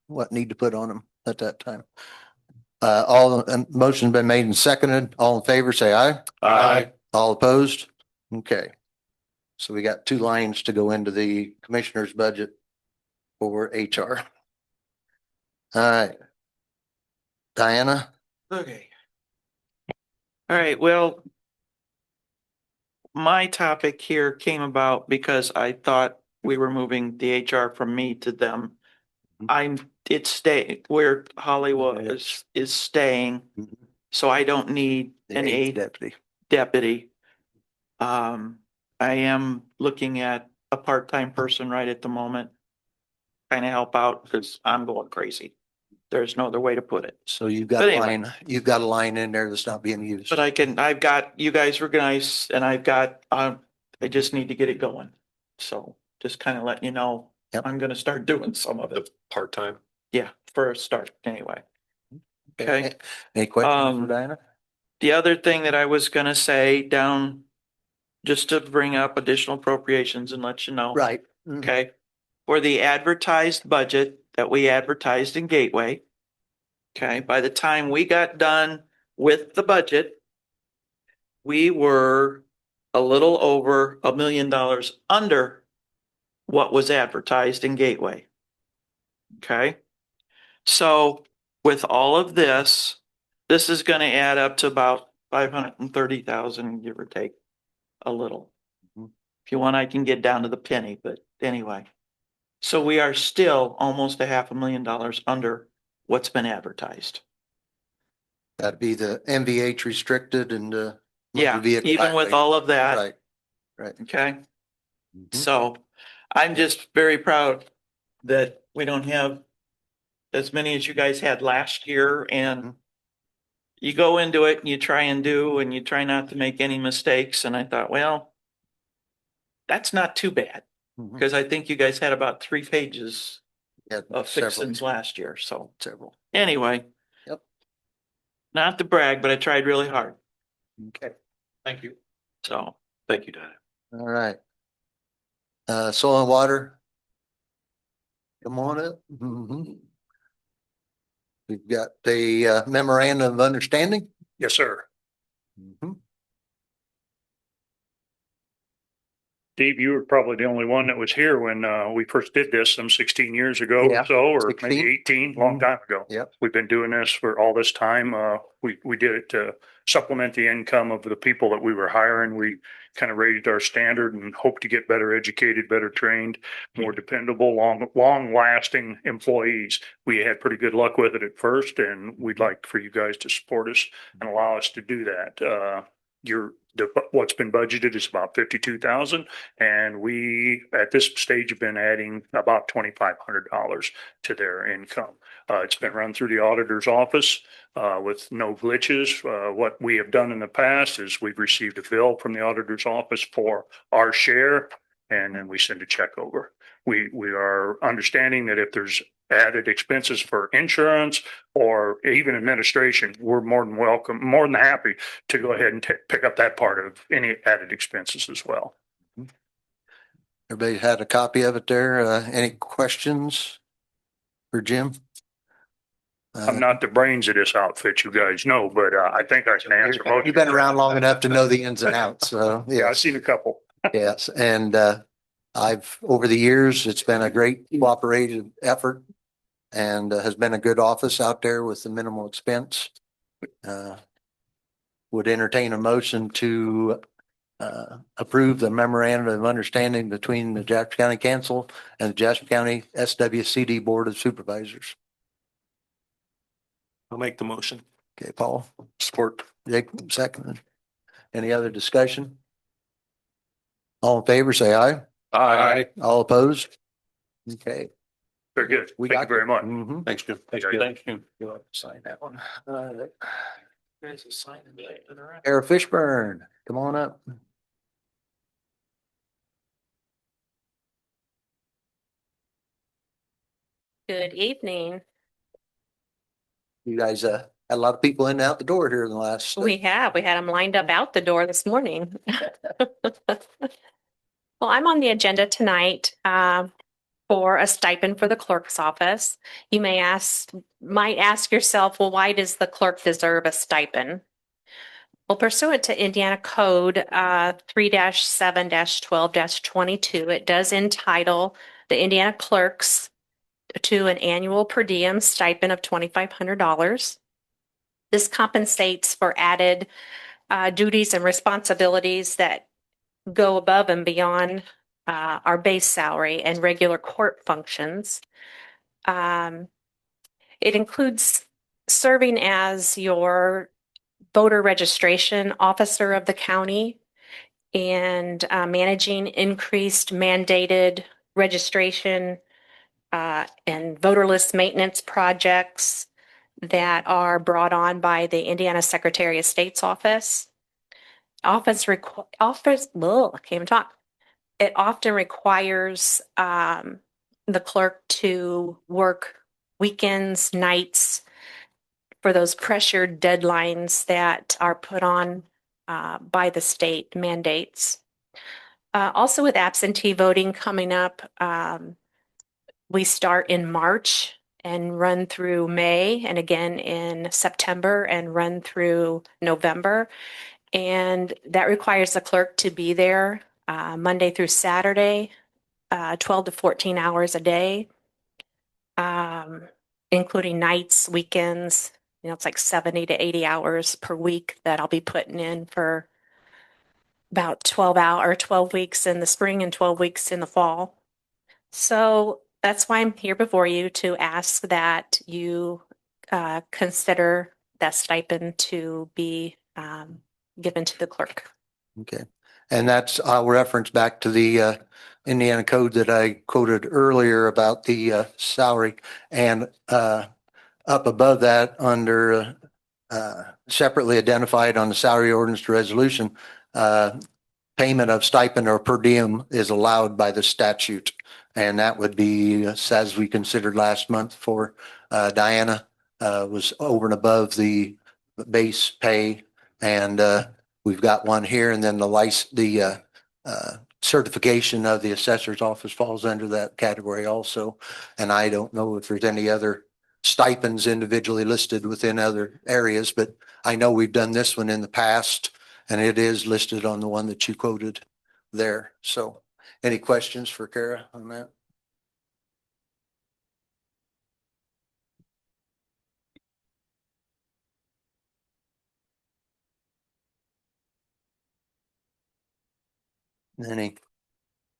[SPEAKER 1] what need to put on them at that time. Motion's been made and seconded. All in favor, say aye.
[SPEAKER 4] Aye.
[SPEAKER 1] All opposed? Okay. So we got 2 lines to go into the commissioner's budget for HR. All right. Diana?
[SPEAKER 9] Okay. All right, well, my topic here came about because I thought we were moving the HR from me to them. It's staying where Holly is staying, so I don't need an aide deputy. I am looking at a part-time person right at the moment, kind of help out because I'm going crazy. There's no other way to put it.
[SPEAKER 1] So you've got a line in there that's not being used.
[SPEAKER 9] But I've got, you guys were nice, and I just need to get it going. So just kind of letting you know,
[SPEAKER 1] Yep.
[SPEAKER 9] I'm gonna start doing some of it.
[SPEAKER 4] Part-time.
[SPEAKER 9] Yeah, for a start, anyway. Okay.
[SPEAKER 1] Any questions for
[SPEAKER 9] Um,
[SPEAKER 1] Diana?
[SPEAKER 9] The other thing that I was gonna say down, just to bring up additional appropriations and let you know.
[SPEAKER 1] Right.
[SPEAKER 9] Okay, for the advertised budget that we advertised in Gateway. Okay, by the time we got done with the budget, we were a little over $1 million under what was advertised in Gateway. Okay, so with all of this, this is gonna add up to about 530,000, give or take a little. If you want, I can get down to the penny, but anyway. So we are still almost a $500,000 under what's been advertised.
[SPEAKER 1] That'd be the MVH restricted and
[SPEAKER 9] Yeah,
[SPEAKER 1] vehicle
[SPEAKER 9] even with
[SPEAKER 1] highway.
[SPEAKER 9] all of that,
[SPEAKER 1] Right, right.
[SPEAKER 9] okay?
[SPEAKER 1] Mhm.
[SPEAKER 9] So I'm just very proud that we don't have as many as you guys had last year, and you go into it and you try and do, and you try not to make any mistakes. And I thought, well, that's not too bad,
[SPEAKER 1] Mhm.
[SPEAKER 9] because I think you guys had about 3 pages
[SPEAKER 1] Yeah,
[SPEAKER 9] of
[SPEAKER 1] several,
[SPEAKER 9] fixings last year. So
[SPEAKER 1] several.
[SPEAKER 9] anyway.
[SPEAKER 1] Yep.
[SPEAKER 9] Not to brag, but I tried really hard.
[SPEAKER 1] Okay.
[SPEAKER 5] Thank you.
[SPEAKER 9] So
[SPEAKER 5] Thank you, Donna.
[SPEAKER 1] All right. Soil and water. Come on up. Mhm. We've got the memorandum of understanding.
[SPEAKER 10] Yes, sir.
[SPEAKER 1] Mhm.
[SPEAKER 10] Steve, you were probably the only one that was here when we first did this some 16 years ago
[SPEAKER 1] Yeah,
[SPEAKER 10] or so, or
[SPEAKER 1] 16.
[SPEAKER 10] maybe 18, long time ago.
[SPEAKER 1] Yep.
[SPEAKER 10] We've been doing this for all this time. We did it to supplement the income of the people that we were hiring. We kind of raised our standard and hope to get better educated, better trained, more dependable, long lasting employees. We had pretty good luck with it at first, and we'd like for you guys to support us and allow us to do that. What's been budgeted is about 52,000. And we, at this stage, have been adding about $2,500 to their income. It's been run through the auditor's office with no glitches. What we have done in the past is we've received a bill from the auditor's office for our share, and then we send a check over. We are understanding that if there's added expenses for insurance or even administration, we're more than welcome, more than happy to go ahead and pick up that part of any added expenses as well.
[SPEAKER 1] Everybody had a copy of it there. Any questions for Jim?
[SPEAKER 10] I'm not the brains of this outfit, you guys know, but I think I can answer most.
[SPEAKER 1] You've been around long enough to know the ins and outs, so
[SPEAKER 10] Yeah, I've
[SPEAKER 1] yes,
[SPEAKER 10] seen a couple.
[SPEAKER 1] yes. And over the years, it's been a great cooperative effort and has been a good office out there with the minimal expense. Would entertain a motion to approve the memorandum of understanding between the Jasper County Council and the Jasper County SWCD Board of Supervisors.
[SPEAKER 4] I'll make the motion.
[SPEAKER 1] Okay, Paul,
[SPEAKER 5] Support.
[SPEAKER 1] Jacob, second. Any other discussion? All in favor, say aye.
[SPEAKER 5] Aye.
[SPEAKER 1] All opposed? Okay.
[SPEAKER 10] Very good.
[SPEAKER 1] We
[SPEAKER 10] Thank
[SPEAKER 1] got
[SPEAKER 10] you very much.
[SPEAKER 1] Mhm.
[SPEAKER 5] Thanks, Jim.
[SPEAKER 10] Thanks, Jim.
[SPEAKER 5] Thank you.
[SPEAKER 1] You'll have to sign that one.
[SPEAKER 9] guys will sign it later on.
[SPEAKER 1] Sheriff Fishburn, come on up.
[SPEAKER 11] Good evening.
[SPEAKER 1] You guys had a lot of people in and out the door here in the last.
[SPEAKER 11] We had them lined up out the door this morning. Well, I'm on the agenda tonight for a stipend for the clerk's office. You might ask yourself, well, why does the clerk deserve a stipend? Well, pursuant to Indiana Code 3-7-12-22, it does entitle the Indiana clerks to an annual per diem stipend of $2,500. This compensates for added duties and responsibilities that go above and beyond our base salary and regular court functions. It includes serving as your voter registration officer of the county and managing increased mandated registration and voter list maintenance projects that are brought on by the Indiana Secretary of State's office. I can't even talk. It often requires the clerk to work weekends, nights for those pressured deadlines that are put on by the state mandates. Also with absentee voting coming up, we start in March and run through May, and again in September and run through November. And that requires the clerk to be there Monday through Saturday, 12 to 14 hours a day, including nights, weekends. You know, it's like 70 to 80 hours per week that I'll be putting in for about 12 weeks in the spring and 12 weeks in the fall. So that's why I'm here before you, to ask that you consider that stipend to be given to the clerk.
[SPEAKER 1] Okay. And that's, I'll reference back to the Indiana code that I quoted earlier about the salary, and up above that under separately identified on the salary ordinance resolution, payment of stipend or per diem is allowed by the statute. And that would be, as we considered last month for Diana, was over and above the base pay. And we've got one here, and then the certification of the assessor's office falls under that category also. And I don't know if there's any other stipends individually listed within other areas, but I know we've done this one in the past, and it is listed on the one that you quoted there. So any questions for Kara on that? Any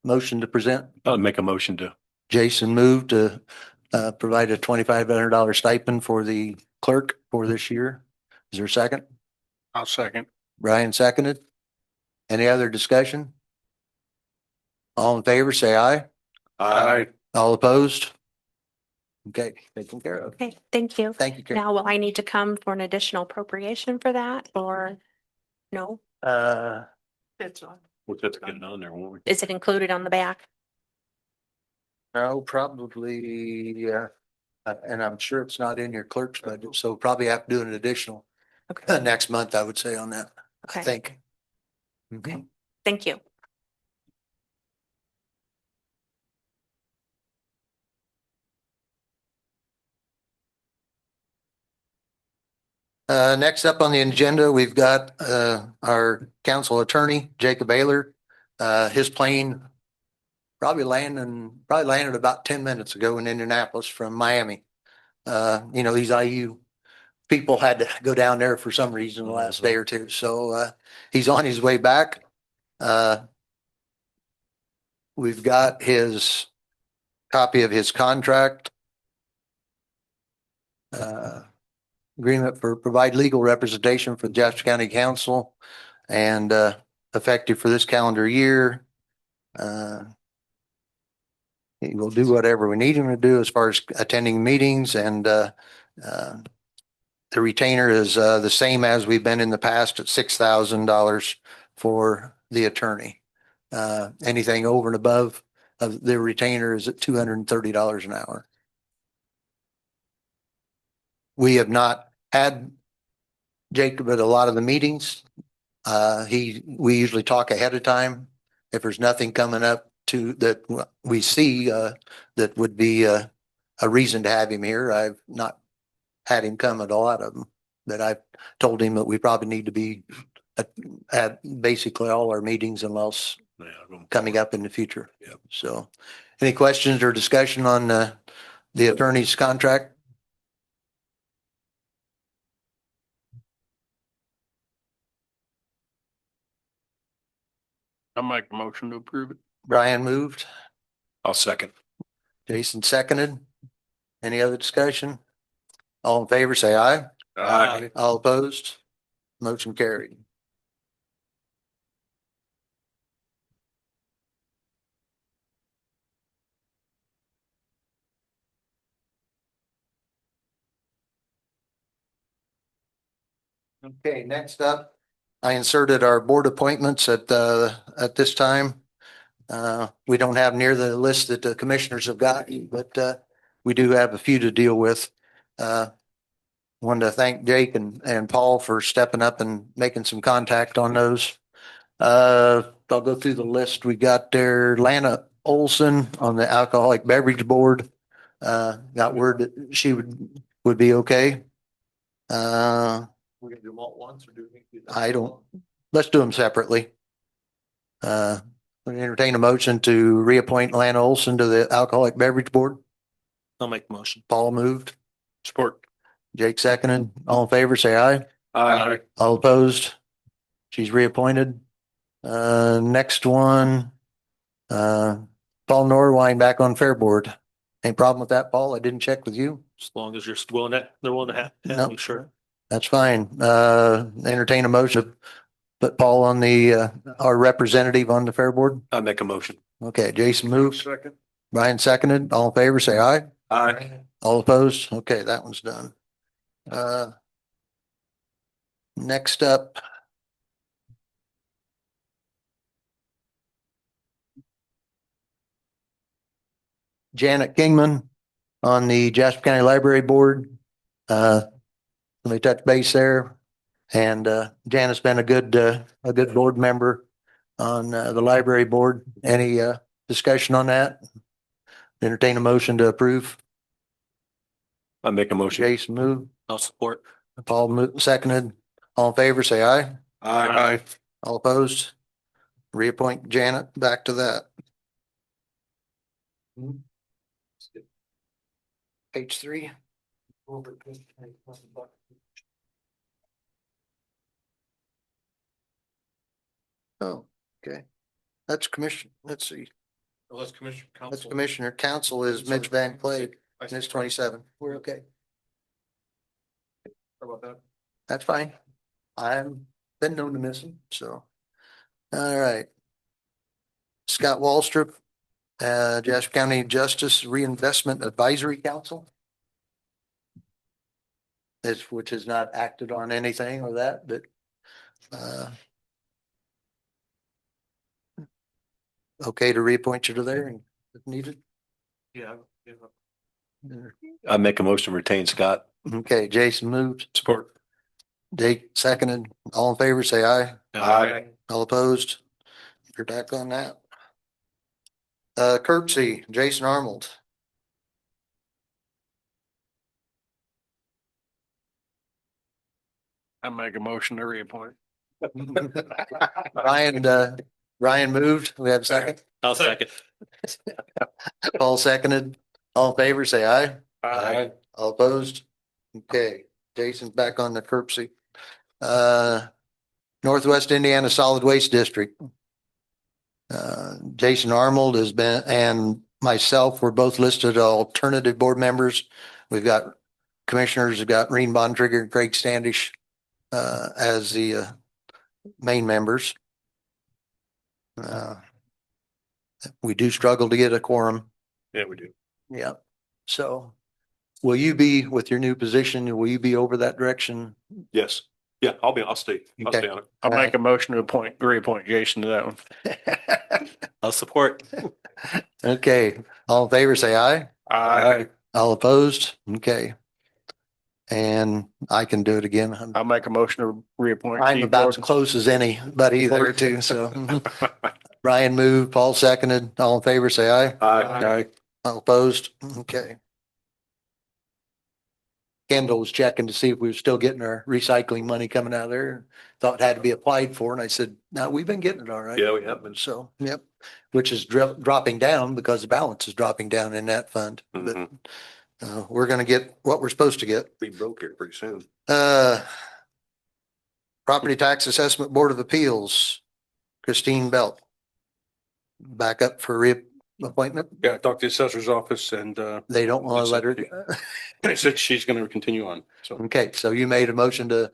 [SPEAKER 1] motion to present?
[SPEAKER 4] I'll make a motion to.
[SPEAKER 1] Jason moved to provide a $2,500 stipend for the clerk for this year. Is there a second?
[SPEAKER 5] I'll second.
[SPEAKER 1] Brian seconded. Any other discussion? All in favor, say aye.
[SPEAKER 5] Aye.
[SPEAKER 1] All opposed? Okay, taken care of.
[SPEAKER 11] Okay, thank you.
[SPEAKER 1] Thank you, Karen.
[SPEAKER 11] Now, will I need to come for an additional appropriation for that, or no?
[SPEAKER 9] It's on.
[SPEAKER 4] We'll have to get it on there, won't we?
[SPEAKER 11] Is it included on the back?
[SPEAKER 1] No, probably, and I'm sure it's not in your clerk's budget, so probably have to do an additional
[SPEAKER 11] Okay,
[SPEAKER 1] next month, I would say on that, I
[SPEAKER 11] okay,
[SPEAKER 1] think.
[SPEAKER 11] okay. Thank you.
[SPEAKER 1] Next up on the agenda, we've got our council attorney, Jacob Ahler. His plane probably landed about 10 minutes ago in Indianapolis from Miami. You know, these IU people had to go down there for some reason the last day or two. So he's on his way back. We've got his copy of his contract. Agreement for provide legal representation for the Jasper County Council, and effective for this calendar year. He will do whatever we need him to do as far as attending meetings, and the retainer is the same as we've been in the past at $6,000 for the attorney. Anything over and above of the retainer is at $230 an hour. We have not had Jacob at a lot of the meetings. We usually talk ahead of time. If there's nothing coming up that we see that would be a reason to have him here, I've not had him come at a lot of them. But I've told him that we probably need to be at basically all our meetings unless coming up in the future.
[SPEAKER 4] Yep.
[SPEAKER 1] So any questions or discussion on the attorney's contract?
[SPEAKER 5] I'll make a motion to approve it.
[SPEAKER 1] Brian moved,
[SPEAKER 4] I'll second.
[SPEAKER 1] Jason seconded. Any other discussion? All in favor, say aye.
[SPEAKER 4] Aye.
[SPEAKER 1] All opposed? Motion carried. Okay, next up, I inserted our board appointments at this time. We don't have near the list that the commissioners have got, but we do have a few to deal with. Wanted to thank Jake and Paul for stepping up and making some contact on those. I'll go through the list. We got there Lana Olson on the Alcoholic Beverage Board. Got word that she would be okay.
[SPEAKER 2] We're gonna do them all at once or do we?
[SPEAKER 1] I don't, let's do them separately. We entertain a motion to reappoint Lana Olson to the Alcoholic Beverage Board.
[SPEAKER 4] I'll make the motion.
[SPEAKER 1] Paul moved,
[SPEAKER 5] Support.
[SPEAKER 1] Jake seconded. All in favor, say aye.
[SPEAKER 5] Aye.
[SPEAKER 1] All opposed? She's reappointed. Next one, Paul Norwine back on Fair Board. Any problem with that, Paul? I didn't check with you.
[SPEAKER 4] As long as you're willing to, they're willing to have
[SPEAKER 1] No.
[SPEAKER 4] me, sure.
[SPEAKER 1] That's fine. Entertain a motion to put Paul on the, our representative on the Fair Board.
[SPEAKER 5] I make a motion.
[SPEAKER 1] Okay, Jason moved.
[SPEAKER 5] Second.
[SPEAKER 1] Brian seconded. All in favor, say aye.
[SPEAKER 5] Aye.
[SPEAKER 1] All opposed? Okay, that one's done. Next up. Janet Kingman on the Jasper County Library Board. Let me touch base there. And Janet's been a good board member on the library board. Any discussion on that? Entertain a motion to approve.
[SPEAKER 5] I make a motion.
[SPEAKER 1] Jason moved.
[SPEAKER 4] I'll support.
[SPEAKER 1] Paul moved, seconded. All in favor, say aye.
[SPEAKER 5] Aye.
[SPEAKER 1] All opposed? Reappoint Janet back to that. Page 3. Oh, okay. That's commission. Let's see.
[SPEAKER 2] Unless Commissioner
[SPEAKER 1] That's
[SPEAKER 2] Council.
[SPEAKER 1] Commissioner Council is Mitch Van Clay. And it's 27. We're okay.
[SPEAKER 2] How about that?
[SPEAKER 1] That's fine. I've been known to miss him, so. All right. Scott Wallstrip, Jasper County Justice Reinvestment Advisory Council. Which has not acted on anything or that, but okay to reappoint you to there if needed.
[SPEAKER 2] Yeah.
[SPEAKER 5] I make a motion to retain Scott.
[SPEAKER 1] Okay, Jason moved.
[SPEAKER 5] Support.
[SPEAKER 1] Jake seconded. All in favor, say aye.
[SPEAKER 5] Aye.
[SPEAKER 1] All opposed? You're back on that. Courtesy, Jason Arnold.
[SPEAKER 5] I make a motion to reappoint.
[SPEAKER 1] Ryan moved. We have a second.
[SPEAKER 4] I'll second.
[SPEAKER 1] Paul seconded. All in favor, say aye.
[SPEAKER 5] Aye.
[SPEAKER 1] All opposed? Okay, Jason's back on the Courtesy. Northwest Indiana Solid Waste District. Jason Arnold has been, and myself, we're both listed alternative board members. We've got commissioners, we've got Reen Bontrigger and Craig Standish as the main members. We do struggle to get a quorum.
[SPEAKER 5] Yeah, we do.
[SPEAKER 1] Yeah. So will you be with your new position? Will you be over that direction?
[SPEAKER 5] Yes. Yeah, I'll stay. I'll
[SPEAKER 1] Okay.
[SPEAKER 5] stay on it. I'll make a motion to reappoint Jason to that one.
[SPEAKER 4] I'll support.
[SPEAKER 1] Okay. All in favor, say aye.
[SPEAKER 5] Aye.
[SPEAKER 1] All opposed? Okay. And I can do it again.
[SPEAKER 5] I'll make a motion to reappoint.
[SPEAKER 1] I'm
[SPEAKER 5] Steve
[SPEAKER 1] about as
[SPEAKER 5] Gordon.
[SPEAKER 1] close as anybody there too, so. Ryan moved, Paul seconded. All in favor, say aye.
[SPEAKER 5] Aye.
[SPEAKER 1] All opposed? Okay. Kendall was checking to see if we were still getting our recycling money coming out of there. Thought it had to be applied for, and I said, no, we've been getting it all right.
[SPEAKER 5] Yeah, we have been.
[SPEAKER 1] So, yep, which is dropping down because the balance is dropping down in that fund. But we're gonna get what we're supposed to get.
[SPEAKER 5] Be broke here pretty soon.
[SPEAKER 1] Property Tax Assessment Board of Appeals, Christine Belt. Back up for reappointment.
[SPEAKER 5] Yeah, I talked to the assessor's office and
[SPEAKER 1] They don't want to let her.
[SPEAKER 5] they said she's gonna continue on. So
[SPEAKER 1] Okay, so you made a motion to,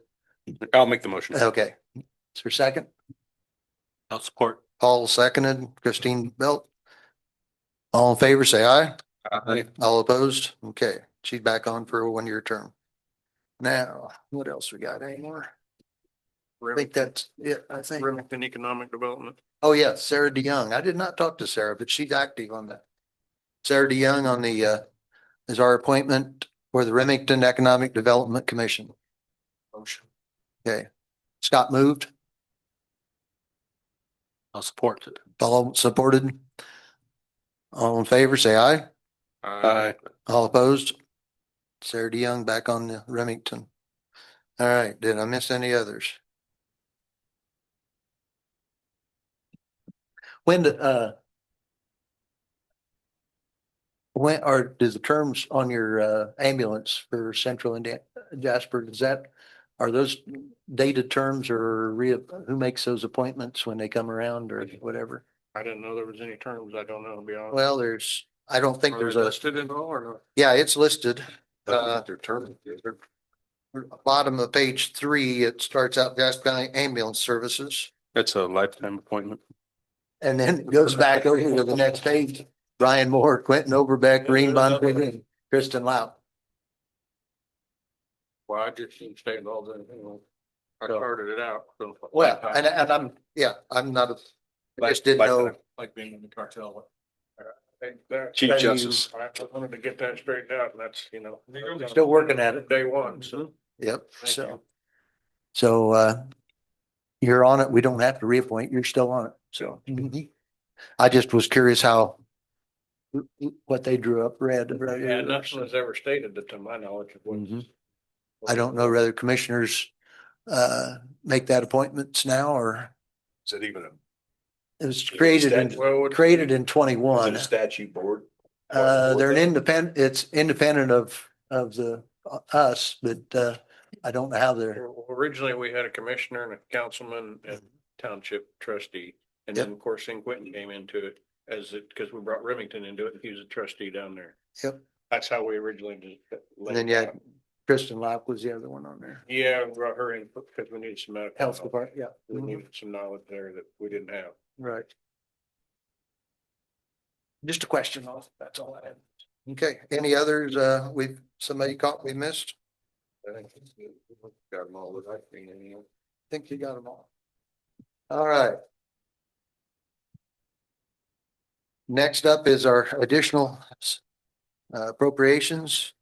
[SPEAKER 5] I'll make the motion.
[SPEAKER 1] okay. Is there a second?
[SPEAKER 4] I'll support.
[SPEAKER 1] Paul seconded, Christine Belt. All in favor, say aye.
[SPEAKER 5] Aye.
[SPEAKER 1] All opposed? Okay, she's back on for a 1-year term. Now, what else we got anymore? I think that's it, I think.
[SPEAKER 5] Remington Economic Development.
[SPEAKER 1] Oh, yeah, Sarah DeYoung. I did not talk to Sarah, but she's active on that. Sarah DeYoung on the, is our appointment for the Remington Economic Development Commission.
[SPEAKER 5] Motion.
[SPEAKER 1] Okay, Scott moved,
[SPEAKER 4] I'll support it.
[SPEAKER 1] all supported. All in favor, say aye.
[SPEAKER 5] Aye.
[SPEAKER 1] All opposed? Sarah DeYoung back on the Remington. All right, did I miss any others? When, does the terms on your ambulance for Central Indiana, Jasper, are those dated terms or who makes those appointments when they come around or whatever?
[SPEAKER 5] I didn't know there was any terms. I don't know, to be honest.
[SPEAKER 1] Well, I don't think there's a,
[SPEAKER 5] Listed in all or not?
[SPEAKER 1] yeah, it's listed.
[SPEAKER 5] Their term.
[SPEAKER 1] Bottom of page 3, it starts out Jasper County Ambulance Services.
[SPEAKER 5] It's a lifetime appointment.
[SPEAKER 1] And then it goes back over to the next page. Brian Moore, Quentin Overbeck, Green Bond, Kristen Lau.
[SPEAKER 5] Well, I just didn't stay involved in it. I started it out. So.
[SPEAKER 1] Well, and I'm not, I just didn't know.
[SPEAKER 5] Like being in the cartel.
[SPEAKER 3] Chief Justice.
[SPEAKER 5] I wanted to get that straightened out, and that's,
[SPEAKER 1] Still working at it.
[SPEAKER 5] Day one, so.
[SPEAKER 1] Yep, so you're on it. We don't have to reappoint. You're still on it. So I just was curious what they drew up red.
[SPEAKER 5] Yeah, nothing was ever stated that to my knowledge.
[SPEAKER 1] I don't know whether commissioners make that appointments now or
[SPEAKER 3] Is it even
[SPEAKER 1] it was created in 21.
[SPEAKER 3] statute board?
[SPEAKER 1] They're an independent, it's independent of us, but I don't know how they're.
[SPEAKER 5] Originally, we had a commissioner and a councilman and township trustee. And then, of course, Quentin came into it because we brought Remington into it and he was a trustee down there.
[SPEAKER 1] Yep.
[SPEAKER 5] That's how we originally did.
[SPEAKER 1] And then you had Kristen Lapp was the other one on there.
[SPEAKER 5] Yeah, we brought her in because we needed some medical.
[SPEAKER 1] Health
[SPEAKER 5] knowledge.
[SPEAKER 1] department, yeah.
[SPEAKER 5] We needed some knowledge there that we didn't have.
[SPEAKER 1] Right. Just a question, that's all I had. Okay, any others, somebody caught we missed?
[SPEAKER 5] I think got them all. I
[SPEAKER 1] Think you got them all. All right. Next up is our additional appropriations.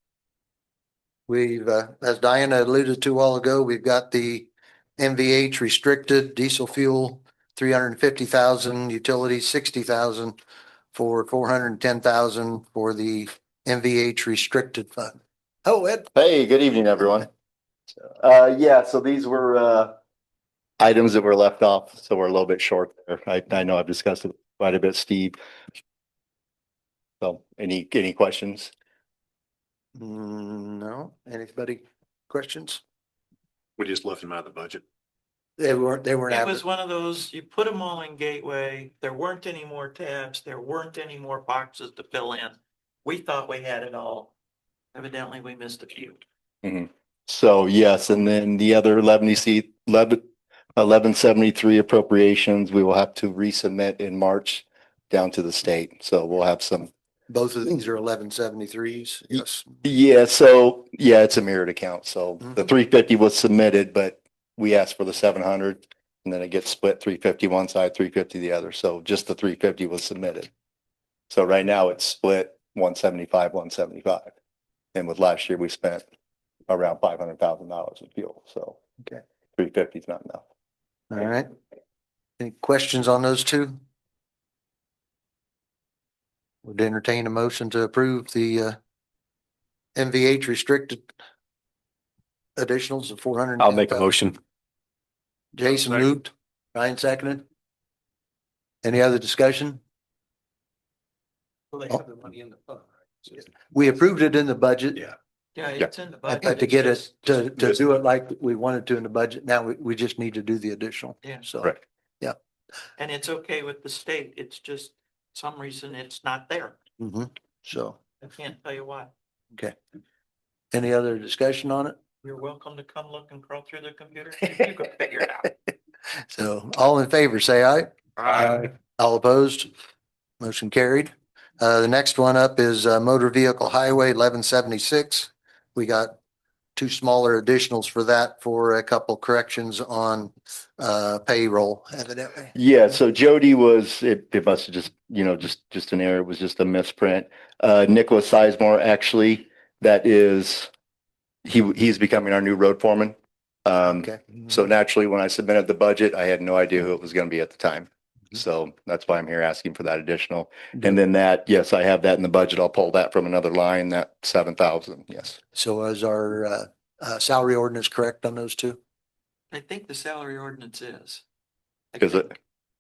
[SPEAKER 1] We've, as Diana alluded to a while ago, we've got the MVH restricted diesel fuel, 350,000, utilities, 60,000 for 410,000 for the MVH restricted fund. Oh, Ed.
[SPEAKER 12] Hey, good evening, everyone. Yeah, so these were items that were left off, so we're a little bit short there. I know I've discussed it quite a bit, Steve. So any questions?
[SPEAKER 1] No, anybody questions?
[SPEAKER 4] We just left them out of the budget.
[SPEAKER 1] They weren't
[SPEAKER 9] It
[SPEAKER 1] average.
[SPEAKER 9] was one of those, you put them all in Gateway, there weren't any more tabs, there weren't any more boxes to fill in. We thought we had it all. Evidently, we missed a few.
[SPEAKER 12] So yes, and then the other 1173 appropriations, we will have to resubmit in March down to the state. So we'll have some.
[SPEAKER 1] Both of these are 1173s. Yes.
[SPEAKER 12] Yeah, so yeah, it's a mirrored account. So the 350 was submitted, but we asked for the 700 and then it gets split 350 one side, 350 the other. So just the 350 was submitted. So right now it's split 175, 175. And with last year, we spent around $500,000 in fuel. So
[SPEAKER 1] okay,
[SPEAKER 12] 350 is not enough.
[SPEAKER 1] All right. Any questions on those two? Would entertain a motion to approve the MVH restricted additionals of 400.
[SPEAKER 4] I'll make a motion.
[SPEAKER 1] Jason moved, Ryan seconded. Any other discussion?
[SPEAKER 5] Well, they have the money in the fund, right?
[SPEAKER 1] We approved it in the budget.
[SPEAKER 4] Yeah.
[SPEAKER 9] Yeah, it's in the budget.
[SPEAKER 1] But to get it, to do it like we wanted to in the budget, now we just need to do the additional.
[SPEAKER 9] Yeah.
[SPEAKER 1] So,
[SPEAKER 12] Right.
[SPEAKER 1] yeah.
[SPEAKER 9] And it's okay with the state. It's just some reason it's not there.
[SPEAKER 1] So,
[SPEAKER 9] I can't tell you why.
[SPEAKER 1] okay. Any other discussion on it?
[SPEAKER 9] You're welcome to come look and crawl through the computer. You can figure it out.
[SPEAKER 1] So all in favor, say aye.
[SPEAKER 5] Aye.
[SPEAKER 1] All opposed? Motion carried. The next one up is motor vehicle highway 1176. We got two smaller additionals for that for a couple corrections on payroll evidently.
[SPEAKER 12] Yeah, so Jody was, it must have just, just an error. It was just a misprint. Nicholas Sizemore actually That is, he's becoming our new road foreman.
[SPEAKER 1] Okay.
[SPEAKER 12] So naturally, when I submitted the budget, I had no idea who it was going to be at the time. So that's why I'm here asking for that additional. And then that, yes, I have that in the budget. I'll pull that from another line, that 7,000. Yes.
[SPEAKER 1] So is our salary ordinance correct on those two?
[SPEAKER 9] I think the salary ordinance is.
[SPEAKER 12] Is it?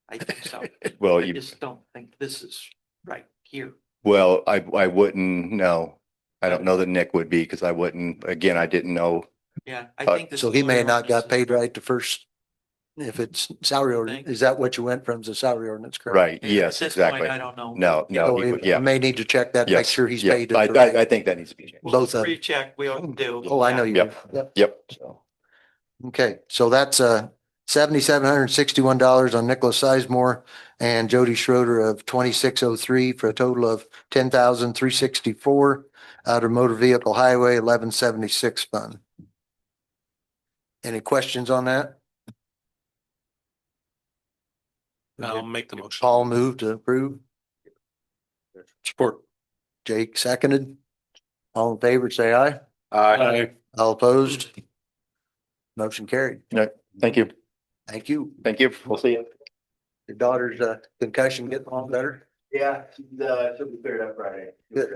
[SPEAKER 9] I think so.
[SPEAKER 12] Well,
[SPEAKER 9] I
[SPEAKER 12] you,
[SPEAKER 9] just don't think this is right here.
[SPEAKER 12] well, I wouldn't know. I don't know that Nick would be because I wouldn't, again, I didn't know.
[SPEAKER 9] Yeah, I think this.
[SPEAKER 1] So he may have not got paid right the first, if it's salary ordinance, is that what you went from, the salary ordinance, correct?
[SPEAKER 12] Right. Yes, exactly.
[SPEAKER 9] I don't know.
[SPEAKER 12] No,
[SPEAKER 1] So
[SPEAKER 12] no, he
[SPEAKER 1] we
[SPEAKER 12] would- yeah.
[SPEAKER 1] may need to check that, make
[SPEAKER 12] Yes,
[SPEAKER 1] sure he's
[SPEAKER 12] yeah.
[SPEAKER 1] paid.
[SPEAKER 12] I think that needs to be changed.
[SPEAKER 1] Both of them.
[SPEAKER 9] Recheck, we all do.
[SPEAKER 1] Oh, I know you. do.
[SPEAKER 12] Yep. Yep.
[SPEAKER 1] So, okay, so that's $7,761 on Nicholas Sizemore and Jody Schroeder of 2603 for a total of 10,364 out of motor vehicle highway 1176 fund. Any questions on that?
[SPEAKER 4] I'll make the motion.
[SPEAKER 1] Paul moved to approve.
[SPEAKER 7] Support.
[SPEAKER 1] Jake seconded. All in favor, say aye.
[SPEAKER 5] Aye.
[SPEAKER 1] All opposed? Motion carried.
[SPEAKER 12] Thank you.
[SPEAKER 1] Thank you.
[SPEAKER 12] Thank you. We'll see you.
[SPEAKER 1] Your daughter's concussion getting along better?
[SPEAKER 12] Yeah, she'll be cleared up Friday.
[SPEAKER 1] Good.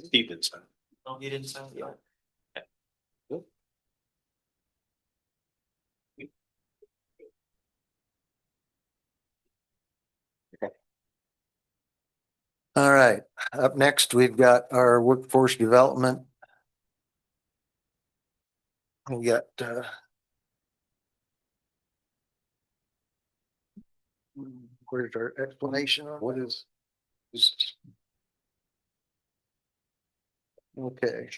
[SPEAKER 4] Stevenson.
[SPEAKER 9] No, he didn't sound.
[SPEAKER 1] All right, up next, we've got our workforce development. We got, where's our explanation on what is? Okay.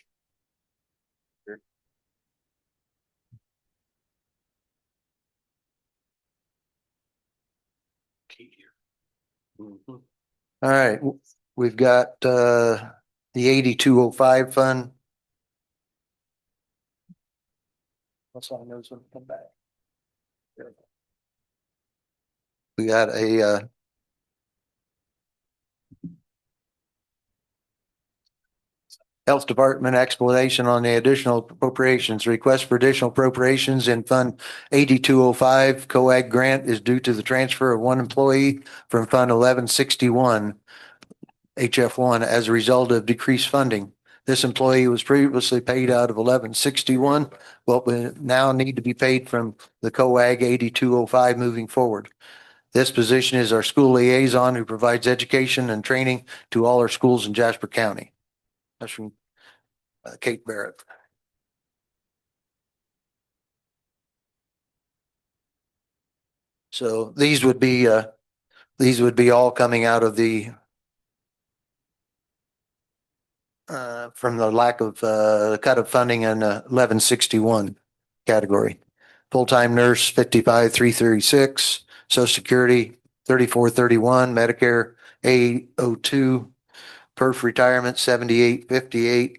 [SPEAKER 1] All right, we've got the 8205 fund. What's on those when we come back? We got a Health Department explanation on the additional appropriations. Request for additional appropriations in Fund 8205 COAG grant is due to the transfer of one employee from Fund 1161 HF1 as a result of decreased funding. This employee was previously paid out of 1161, but will now need to be paid from the COAG 8205 moving forward. This position is our school liaison who provides education and training to all our schools in Jasper County. That's from Kate Barrett. So these would be all coming out of the from the lack of cut of funding in 1161 category. Full-time nurse 55,336, Social Security 3431, Medicare 802, perf retirement 7858,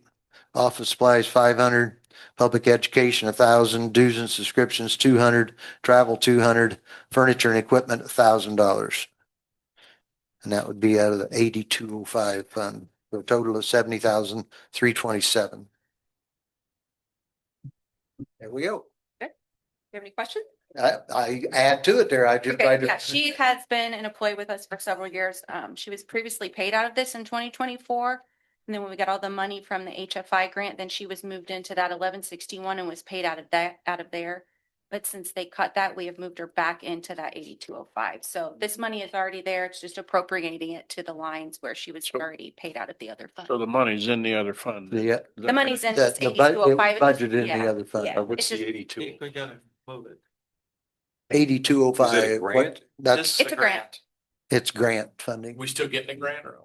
[SPEAKER 1] office supplies 500, public education 1,000, dues and subscriptions 200, travel 200, furniture and equipment $1,000. And that would be out of the 8205 fund for a total of 70,327. There we go.
[SPEAKER 13] You have any questions?
[SPEAKER 1] I add to it there. I just tried
[SPEAKER 13] Okay,
[SPEAKER 1] to.
[SPEAKER 13] yeah, she has been an employee with us for several years. She was previously paid out of this in 2024. And then when we got all the money from the HFI grant, then she was moved into that 1161 and was paid out of there. But since they cut that, we have moved her back into that 8205. So this money is already there. It's just appropriating it to the lines where she was already paid out of the other fund.
[SPEAKER 5] So the money's in the other fund.
[SPEAKER 1] The
[SPEAKER 13] The money's in this
[SPEAKER 1] the
[SPEAKER 13] 8205.
[SPEAKER 1] budget in
[SPEAKER 13] Yeah,
[SPEAKER 1] the other fund.
[SPEAKER 13] yeah.
[SPEAKER 4] What's
[SPEAKER 13] It's
[SPEAKER 4] the
[SPEAKER 13] just-
[SPEAKER 4] 82?
[SPEAKER 9] We gotta move it.
[SPEAKER 1] 8205.
[SPEAKER 2] grant?
[SPEAKER 1] That's,
[SPEAKER 13] It's a grant.
[SPEAKER 1] it's grant funding.
[SPEAKER 2] We still getting a grant or?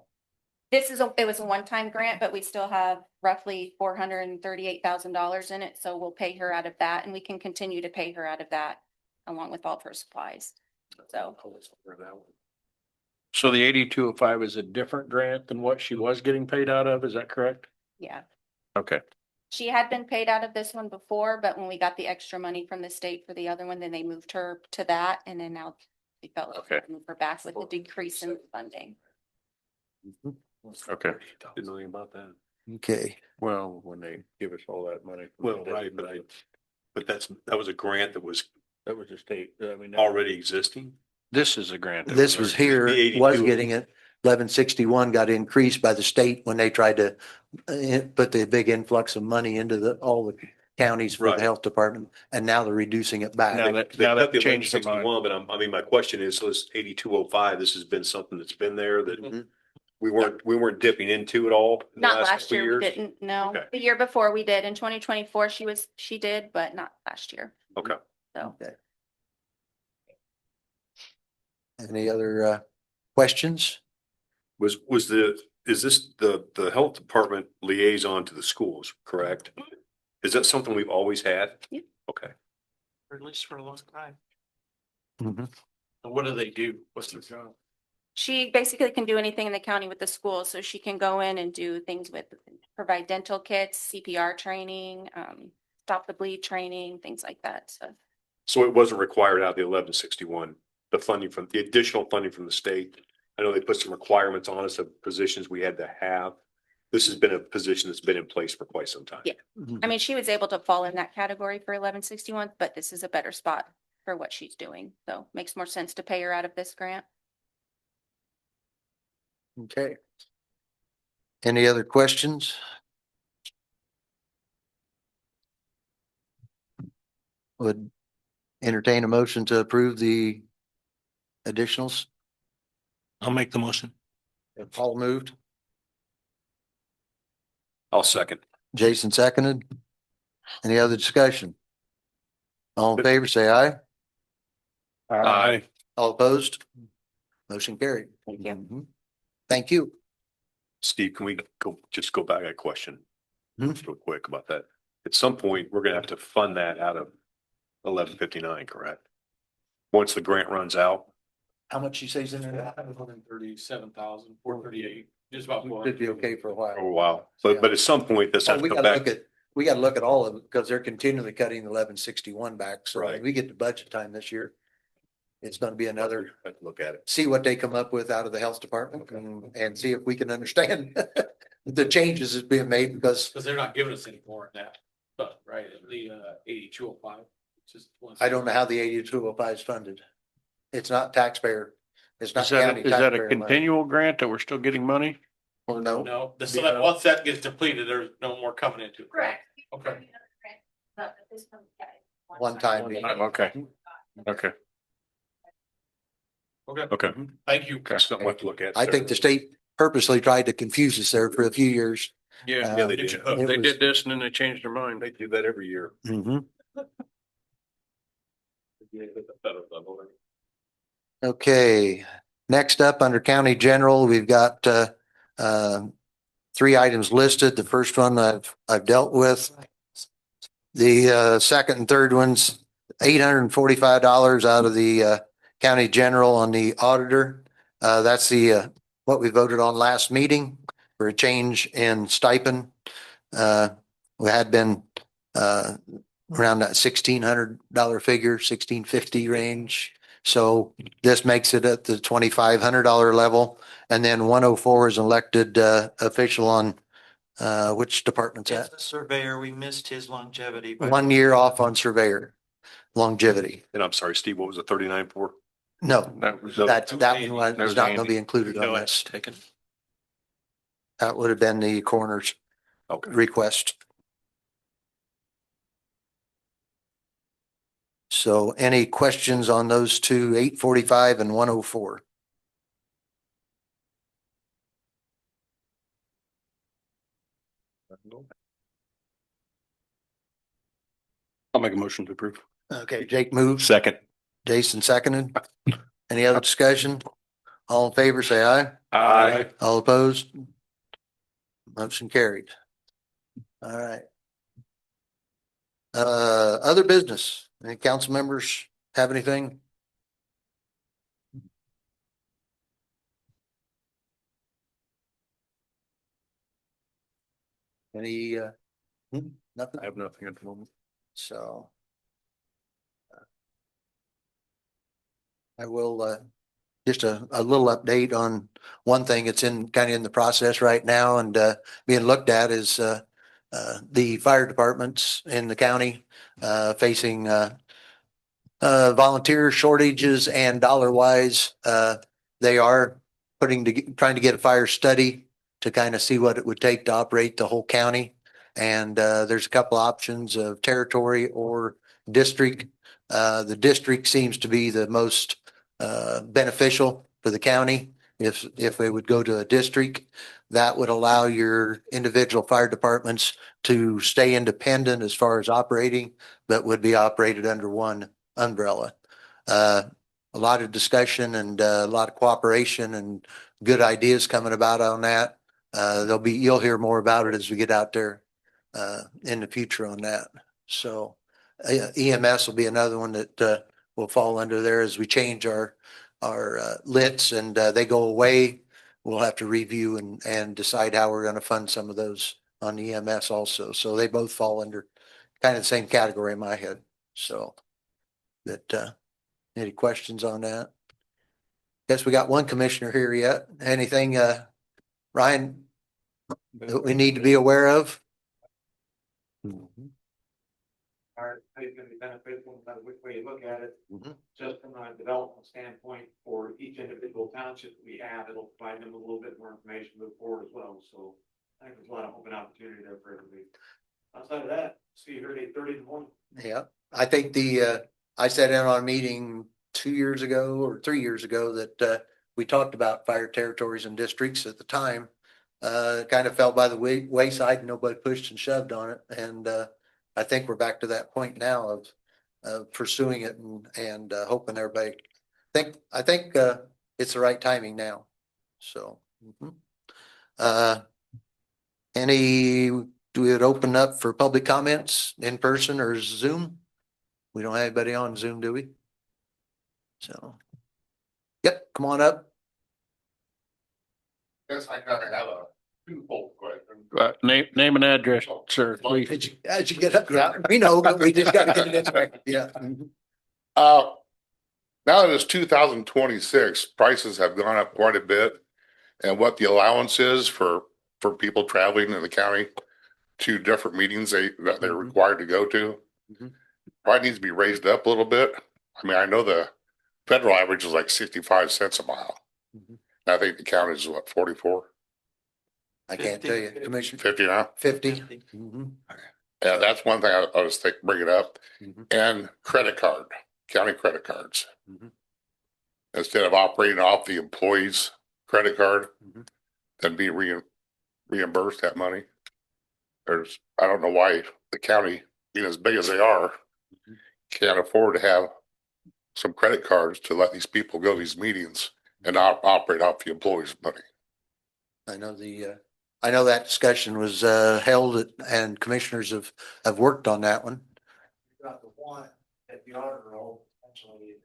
[SPEAKER 13] It was a one-time grant, but we still have roughly $438,000 in it. So we'll pay her out of that and we can continue to pay her out of that along with all of her supplies. So
[SPEAKER 5] So the 8205 is a different grant than what she was getting paid out of, is that correct?
[SPEAKER 13] yeah,
[SPEAKER 5] Okay.
[SPEAKER 13] she had been paid out of this one before, but when we got the extra money from the state for the other one, then they moved her to that. And then now we felt like we
[SPEAKER 5] Okay.
[SPEAKER 13] could move her back with the decrease in funding.
[SPEAKER 5] Okay. Didn't know anything about that.
[SPEAKER 1] Okay,
[SPEAKER 5] Well, when they give us all that money.
[SPEAKER 4] Well, right, but that was a grant that was
[SPEAKER 5] That was the state, I mean.
[SPEAKER 4] already existing.
[SPEAKER 5] This is a grant. that
[SPEAKER 1] this was here,
[SPEAKER 4] The 82.
[SPEAKER 1] was getting it. 1161 got increased by the state when they tried to put the big influx of money into all the counties for the
[SPEAKER 4] Right.
[SPEAKER 1] health department, and now they're reducing it back.
[SPEAKER 5] Now
[SPEAKER 4] They
[SPEAKER 5] that
[SPEAKER 4] cut the
[SPEAKER 5] changed their mind.
[SPEAKER 4] 1161, but I mean, my question is, so this 8205, this has been something that's been there that
[SPEAKER 1] Mhm.
[SPEAKER 4] we weren't dipping into at all in the
[SPEAKER 13] Not last
[SPEAKER 4] couple
[SPEAKER 13] year, we
[SPEAKER 4] years?
[SPEAKER 13] didn't, no.
[SPEAKER 4] Okay.
[SPEAKER 13] The year before we did. In 2024, she did, but not last year.
[SPEAKER 4] Okay.
[SPEAKER 13] So.
[SPEAKER 1] Okay. Any other questions?
[SPEAKER 4] Is this the health department liaison to the schools, correct? Is that something we've always had?
[SPEAKER 13] Yeah.
[SPEAKER 4] Okay.
[SPEAKER 9] Or at least for a long time.
[SPEAKER 5] What do they do? What's their job?
[SPEAKER 13] She basically can do anything in the county with the school, so she can go in and do things with, provide dental kits, CPR training, stop the bleed training, things like that, so.
[SPEAKER 4] So it wasn't required out of the 1161, the additional funding from the state. I know they put some requirements on us of positions we had to have. This has been a position that's been in place for quite some time.
[SPEAKER 13] Yeah. I mean, she was able to fall in that category for 1161, but this is a better spot for what she's doing, so makes more sense to pay her out of this grant.
[SPEAKER 1] Okay. Any other questions? Would entertain a motion to approve the additionals.
[SPEAKER 4] I'll make the motion.
[SPEAKER 1] Paul moved,
[SPEAKER 4] I'll second.
[SPEAKER 1] Jason seconded. Any other discussion? All in favor, say aye.
[SPEAKER 4] Aye.
[SPEAKER 1] All opposed? Motion carried.
[SPEAKER 13] Thank you.
[SPEAKER 1] Mhm. Thank you.
[SPEAKER 4] Steve, can we just go back a question?
[SPEAKER 1] Hmm?
[SPEAKER 4] Just real quick about that. At some point, we're gonna have to fund that out of 1159, correct? Once the grant runs out.
[SPEAKER 1] How much you say's in there?
[SPEAKER 5] 137,438, just about.
[SPEAKER 1] Should be okay for a while.
[SPEAKER 4] For a while, but at some point, this has
[SPEAKER 1] Oh,
[SPEAKER 4] to
[SPEAKER 1] we
[SPEAKER 4] come
[SPEAKER 1] gotta look
[SPEAKER 4] back.
[SPEAKER 1] at, we gotta look at all of it because they're continually cutting 1161 back. So when
[SPEAKER 4] Right.
[SPEAKER 1] we get to budget time this year, it's gonna be another,
[SPEAKER 4] Have to look at it.
[SPEAKER 1] see what they come up with out of the health department and see if we can understand the changes that's being made because
[SPEAKER 5] Because they're not giving us any more than that, but, right, the 8205.
[SPEAKER 1] I don't know how the 8205 is funded. It's not taxpayer. It's not
[SPEAKER 5] Is that,
[SPEAKER 1] county
[SPEAKER 5] is that a
[SPEAKER 1] taxpayer money.
[SPEAKER 5] continual grant that we're still getting money?
[SPEAKER 1] Or no?
[SPEAKER 5] No, so that once that gets depleted, there's no more coming into it.
[SPEAKER 13] Correct.
[SPEAKER 5] Okay.
[SPEAKER 1] One time.
[SPEAKER 5] Okay, okay.
[SPEAKER 4] Okay.
[SPEAKER 5] Thank you.
[SPEAKER 4] Something we'll have to look at.
[SPEAKER 1] I think the state purposely tried to confuse us there for a few years.
[SPEAKER 5] Yeah,
[SPEAKER 1] Yeah,
[SPEAKER 4] they did.
[SPEAKER 5] They did this and then they changed their mind.
[SPEAKER 4] They do that every year.
[SPEAKER 1] Okay, next up under county general, we've got three items listed. The first one I've dealt with. The second and third ones, $845 out of the county general on the auditor. That's the what we voted on last meeting for a change in stipend. We had been around that $1,600 figure, $1,650 range. So this makes it at the $2,500 level. And then 104 is elected official on which department's
[SPEAKER 9] It's
[SPEAKER 1] that?
[SPEAKER 9] the surveyor. We missed his longevity. by
[SPEAKER 1] 1 year off on surveyor longevity.
[SPEAKER 4] And I'm sorry, Steve, what was the 39 for?
[SPEAKER 1] No,
[SPEAKER 5] That was.
[SPEAKER 1] that one
[SPEAKER 5] That
[SPEAKER 1] was
[SPEAKER 5] was
[SPEAKER 1] not going to
[SPEAKER 5] Andy.
[SPEAKER 1] be included on
[SPEAKER 4] No,
[SPEAKER 1] this.
[SPEAKER 4] taken.
[SPEAKER 1] That would have been the coroner's
[SPEAKER 4] Okay.
[SPEAKER 1] request. So any questions on those two, 845 and 104?
[SPEAKER 4] I'll make a motion to approve.
[SPEAKER 1] Okay, Jake moves,
[SPEAKER 4] Second.
[SPEAKER 1] Jason seconded. Any other discussion? All in favor, say aye.
[SPEAKER 4] Aye.
[SPEAKER 1] All opposed? Motion carried. All right. Other business, any council members have anything? Any, nothing?
[SPEAKER 5] I have nothing at the moment.
[SPEAKER 1] So. I will just a little update on one thing that's kind of in the process right now and being looked at is the fire departments in the county facing volunteer shortages and dollar wise, they are trying to get a fire study to kind of see what it would take to operate the whole county. And there's a couple options of territory or district. The district seems to be the most beneficial for the county. If we would go to a district, that would allow your individual fire departments to stay independent as far as operating, but would be operated under one umbrella. A lot of discussion and a lot of cooperation and good ideas coming about on that. You'll hear more about it as we get out there in the future on that. So EMS will be another one that will fall under there as we change our lits and they go away. We'll have to review and decide how we're going to fund some of those on EMS also. So they both fall under kind of the same category in my head. So any questions on that? Guess we got one commissioner here yet. Anything, Ryan, that we need to be aware of?
[SPEAKER 14] Are going to be beneficial, no matter which way you look at it.
[SPEAKER 1] Mhm.
[SPEAKER 14] Just from a development standpoint for each individual township we have, it'll provide them a little bit more information to move forward as well. So I think there's a lot of open opportunity there for everybody. Outside of that, see you here at 8:30 in the morning.
[SPEAKER 1] Yeah, I think I sat in on a meeting 2 years ago or 3 years ago that we talked about fire territories and districts at the time. Kind of fell by the wayside and nobody pushed and shoved on it. And I think we're back to that point now of pursuing it and hoping everybody I think it's the right timing now. So, do we open up for public comments in person or Zoom? We don't have anybody on Zoom, do we? So, yep, come on up.
[SPEAKER 8] Guess I gotta have a twofold question.
[SPEAKER 5] Name and address, sir, please.
[SPEAKER 1] As you get up, we know, but we just gotta get it in there. Yeah.
[SPEAKER 8] Now that it's 2026, prices have gone up quite a bit. And what the allowance is for people traveling in the county to different meetings that they're required to go to, probably needs to be raised up a little bit. I mean, I know the federal average is like 65 cents a mile. I think the county is what, 44?
[SPEAKER 1] I can't tell you, Commissioner.
[SPEAKER 8] 50 now?
[SPEAKER 1] 50.
[SPEAKER 8] Yeah, that's one thing I was thinking, bring it up. And credit card, county credit cards. Instead of operating off the employee's credit card, then be reimbursed that money. I don't know why the county, being as big as they are, can't afford to have some credit cards to let these people go to these meetings and not operate off the employee's money.
[SPEAKER 1] I know that discussion was held and commissioners have worked on that one.
[SPEAKER 14] Got the one at the auditor role, essentially,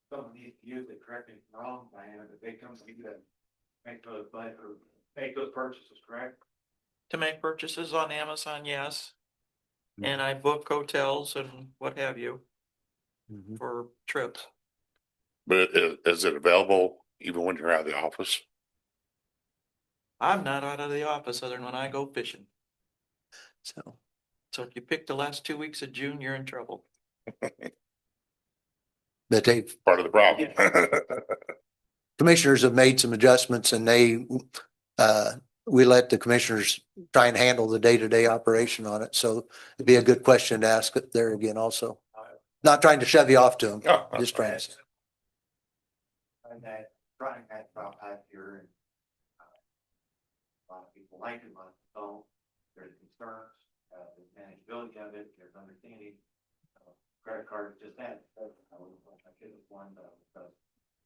[SPEAKER 14] someone needs to use it, correct me if I'm wrong, Diana, but they come to you to make those purchases, correct?
[SPEAKER 9] To make purchases on Amazon, yes. And I book hotels and what have you for trips.
[SPEAKER 8] But is it available even when you're out of the office?
[SPEAKER 9] I'm not out of the office other than when I go fishing. So if you pick the last 2 weeks of June, you're in trouble.
[SPEAKER 1] But
[SPEAKER 8] Part of the problem.
[SPEAKER 1] Commissioners have made some adjustments and we let the commissioners try and handle the day-to-day operation on it. So it'd be a good question to ask it there again also. Not trying to shove you off to them, just trying to.
[SPEAKER 14] Trying that about that here and a lot of people like it, a lot of people don't. There's concerns, the manageability of it, there's understanding. Credit card, just that.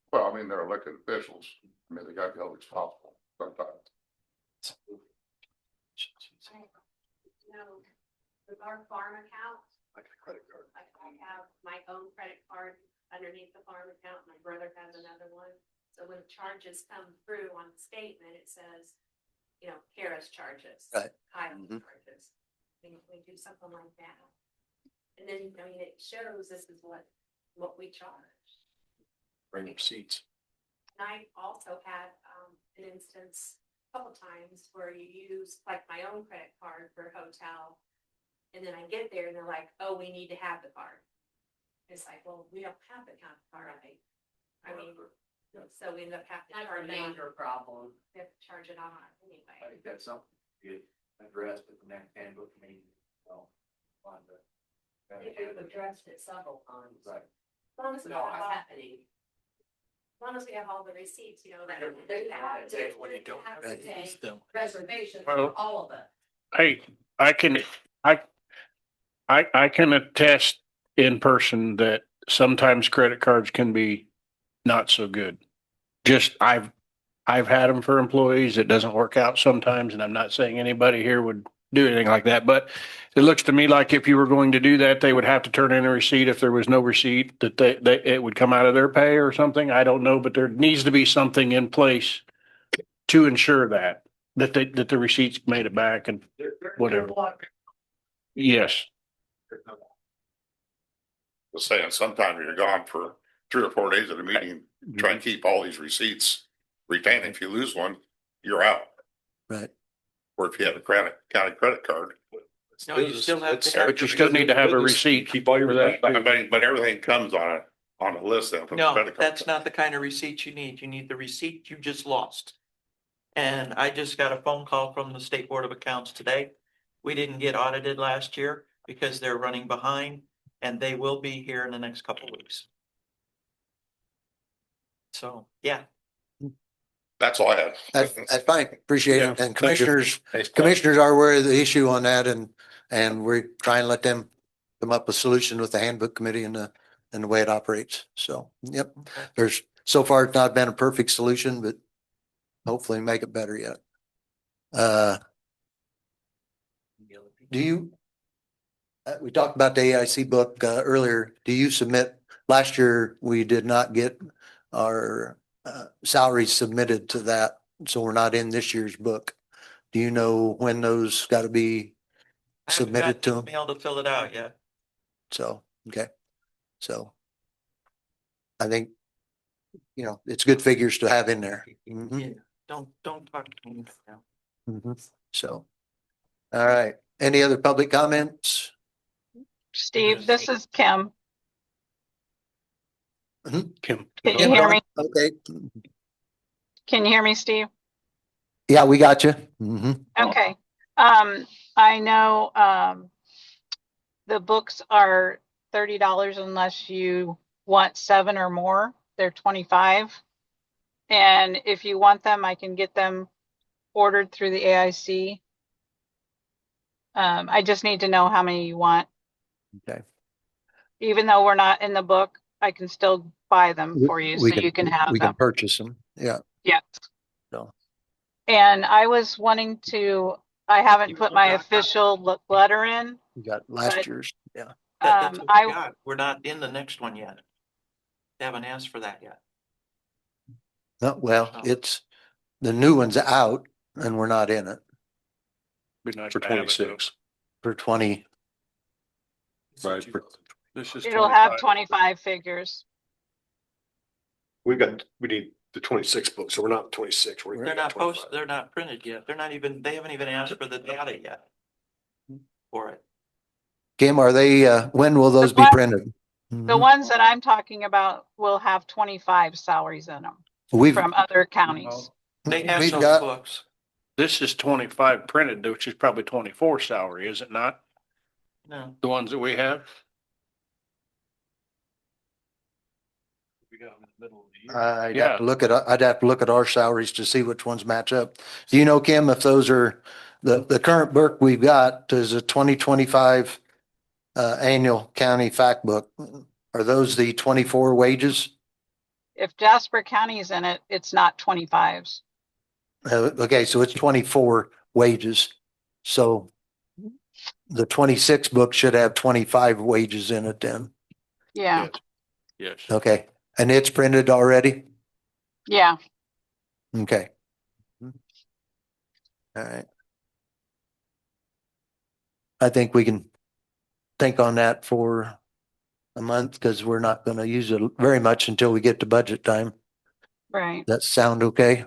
[SPEAKER 8] Well, I mean, they're elected officials. I mean, they got to be held responsible sometimes.
[SPEAKER 11] No, with our farm account.
[SPEAKER 8] Like a credit card.
[SPEAKER 11] I have my own credit card underneath the farm account. My brother has another one. So when charges come through on the statement, it says, Kara's charges.
[SPEAKER 1] Right.
[SPEAKER 11] Kyle's charges. We do something like that. And then, it shows this is what we charge.
[SPEAKER 4] Bring receipts.
[SPEAKER 11] And I also had, an instance a couple times where you use like my own credit card for a hotel. And then I get there and they're like, oh, we need to have the card. It's like, well, we don't have the kind of card. I mean, so we end up having to
[SPEAKER 14] That's
[SPEAKER 11] charge
[SPEAKER 14] a
[SPEAKER 11] it on.
[SPEAKER 14] major problem.
[SPEAKER 11] We have to charge it on anyway.
[SPEAKER 14] I think that's something you addressed at the next handbook meeting. So, on the.
[SPEAKER 11] I think we've addressed it several times.
[SPEAKER 14] Right.
[SPEAKER 11] As long as we
[SPEAKER 14] No,
[SPEAKER 11] have
[SPEAKER 14] I-
[SPEAKER 11] happening. As long as we have all the receipts, you know, that.
[SPEAKER 5] When you don't
[SPEAKER 11] have to take
[SPEAKER 5] them.
[SPEAKER 11] reservations
[SPEAKER 5] Well-
[SPEAKER 11] for all of it.
[SPEAKER 5] Hey, I can attest in person that sometimes credit cards can be not so good. Just I've had them for employees. It doesn't work out sometimes, and I'm not saying anybody here would do anything like that, but it looks to me like if you were going to do that, they would have to turn in a receipt. If there was no receipt, that it would come out of their pay or something. I don't know, but there needs to be something in place to ensure that the receipts made it back and whatever. Yes.
[SPEAKER 8] Just saying, sometime you're gone for 3 or 4 days at a meeting, try and keep all these receipts retained. If you lose one, you're out.
[SPEAKER 1] Right.
[SPEAKER 8] Or if you have a county credit card.
[SPEAKER 9] No, you still have to have.
[SPEAKER 5] But you still need to have a receipt.
[SPEAKER 4] Keep all your.
[SPEAKER 8] But everything comes on a list then from the
[SPEAKER 9] No,
[SPEAKER 8] credit card.
[SPEAKER 9] that's not the kind of receipt you need. You need the receipt you just lost. And I just got a phone call from the State Board of Accounts today. We didn't get audited last year because they're running behind, and they will be here in the next couple of weeks. So, yeah.
[SPEAKER 8] That's all I have.
[SPEAKER 1] That's fine. Appreciate it. And
[SPEAKER 4] Thank you.
[SPEAKER 1] commissioners are aware of the issue on that and we're trying to let them come up with a solution with the handbook committee and the way it operates. So, yep. So far it's not been a perfect solution, but hopefully make it better yet. We talked about the AIC book earlier. Do you submit, last year we did not get our salaries submitted to that, so we're not in this year's book. Do you know when those got to be submitted to them?
[SPEAKER 9] Be able to fill it out yet.
[SPEAKER 1] So, okay. So I think, it's good figures to have in there. Mhm.
[SPEAKER 9] Yeah. Don't talk to me now.
[SPEAKER 1] Mhm. So, all right. Any other public comments?
[SPEAKER 15] Steve, this is Kim.
[SPEAKER 5] Kim.
[SPEAKER 15] Can you hear me?
[SPEAKER 1] Okay.
[SPEAKER 15] Can you hear me, Steve?
[SPEAKER 1] Yeah, we got you. Mhm.
[SPEAKER 15] Okay. I know, the books are $30 unless you want 7 or more. They're 25. And if you want them, I can get them ordered through the AIC. I just need to know how many you want.
[SPEAKER 1] Okay.
[SPEAKER 15] Even though we're not in the book, I can still buy them for you so you can have
[SPEAKER 1] We
[SPEAKER 15] them.
[SPEAKER 1] can purchase them. Yeah.
[SPEAKER 15] Yes.
[SPEAKER 1] So.
[SPEAKER 15] And I was wanting to, I haven't put my official letter in.
[SPEAKER 1] We got last
[SPEAKER 15] But-
[SPEAKER 1] year's. Yeah.
[SPEAKER 9] That's what we got. We're not in the next one yet. They haven't asked for that yet.
[SPEAKER 1] No, well,
[SPEAKER 9] Oh.
[SPEAKER 1] it's, the new one's out and we're not in it
[SPEAKER 5] Be nice
[SPEAKER 4] For
[SPEAKER 5] to have it, though.
[SPEAKER 4] 26.
[SPEAKER 1] for 20.
[SPEAKER 4] Right.
[SPEAKER 5] This is
[SPEAKER 15] It'll have
[SPEAKER 5] 25.
[SPEAKER 15] 25 figures.
[SPEAKER 4] We need the 26 book, so we're not 26.
[SPEAKER 9] They're not posted, they're not printed yet. They haven't even asked for the data yet. For it.
[SPEAKER 1] Kim, are they, when will those be
[SPEAKER 15] one-
[SPEAKER 1] printed?
[SPEAKER 15] The
[SPEAKER 1] Mhm.
[SPEAKER 15] ones that I'm talking about will have 25 salaries in them
[SPEAKER 1] We've,
[SPEAKER 15] from other counties.
[SPEAKER 9] They have
[SPEAKER 1] we've
[SPEAKER 9] those
[SPEAKER 1] got,
[SPEAKER 9] books.
[SPEAKER 5] This is 25 printed, which is probably 24 salary, is it not?
[SPEAKER 9] No.
[SPEAKER 5] The ones that we have? We got them in the middle of the year.
[SPEAKER 1] I'd have to look at our salaries to see which ones match up. Do you know, Kim, if those are, the current book we've got is a 2025 annual county fact book. Are those the 24 wages?
[SPEAKER 15] If Jasper County is in it, it's not 25s.
[SPEAKER 1] Okay, so it's 24 wages. So the 26 book should have 25 wages in it then.
[SPEAKER 15] Yeah.
[SPEAKER 5] Yes.
[SPEAKER 1] Okay, and it's printed already?
[SPEAKER 15] Yeah.
[SPEAKER 1] Okay. All right. I think we can think on that for a month because we're not going to use it very much until we get to budget time.
[SPEAKER 15] Right.
[SPEAKER 1] That sound okay?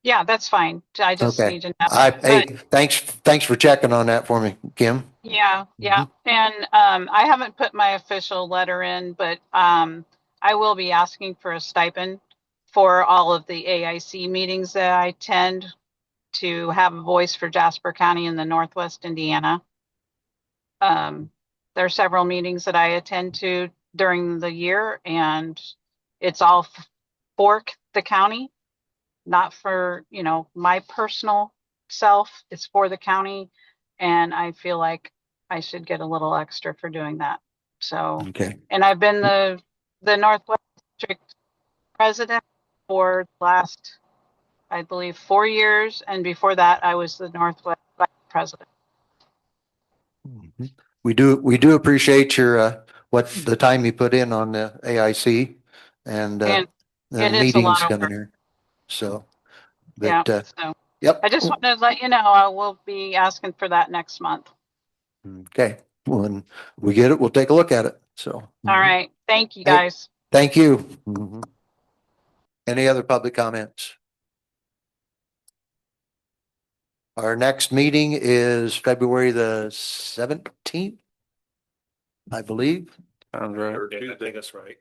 [SPEAKER 15] Yeah, that's fine. I just
[SPEAKER 1] Okay.
[SPEAKER 15] need to know.
[SPEAKER 1] Hey,
[SPEAKER 15] But
[SPEAKER 1] thanks for checking on that for me, Kim.
[SPEAKER 15] yeah, yeah. And I haven't put my official letter in, but I will be asking for a stipend for all of the AIC meetings that I attend to have a voice for Jasper County in the Northwest Indiana. There are several meetings that I attend to during the year, and it's all for the county, not for, my personal self. It's for the county. And I feel like I should get a little extra for doing that. So,
[SPEAKER 1] Okay.
[SPEAKER 15] and I've been the Northwest District president for the last, I believe, 4 years. And before that, I was the Northwest vice president.
[SPEAKER 1] We do appreciate your, the time you put in on the AIC and,
[SPEAKER 15] And
[SPEAKER 1] the
[SPEAKER 15] it is a
[SPEAKER 1] meetings
[SPEAKER 15] lot of
[SPEAKER 1] coming
[SPEAKER 15] work.
[SPEAKER 1] here. So,
[SPEAKER 15] Yeah.
[SPEAKER 1] but,
[SPEAKER 15] So
[SPEAKER 1] yep.
[SPEAKER 15] I just wanted to let you know, I will be asking for that next month.
[SPEAKER 1] Okay. When we get it, we'll take a look at it. So.
[SPEAKER 15] All right. Thank you,
[SPEAKER 1] Hey,
[SPEAKER 15] guys.
[SPEAKER 1] thank you. Any other public comments? Our next meeting is February the 17th, I believe.
[SPEAKER 5] Sounds right.
[SPEAKER 4] I think that's right.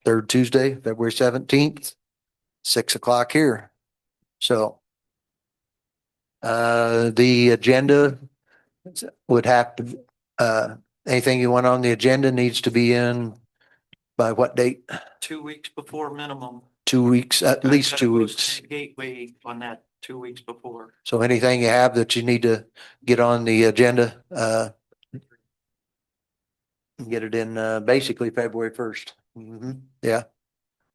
[SPEAKER 1] Third Tuesday, February 17th, 6 o'clock here. So the agenda would have to, anything you want on the agenda needs to be in by what date?
[SPEAKER 9] 2 weeks before minimum.
[SPEAKER 1] 2 weeks, at least
[SPEAKER 9] Gotta
[SPEAKER 1] 2
[SPEAKER 9] go
[SPEAKER 1] weeks.
[SPEAKER 9] to the Gateway on that 2 weeks before.
[SPEAKER 1] So anything you have that you need to get on the agenda, get it in, basically February 1st. Yeah.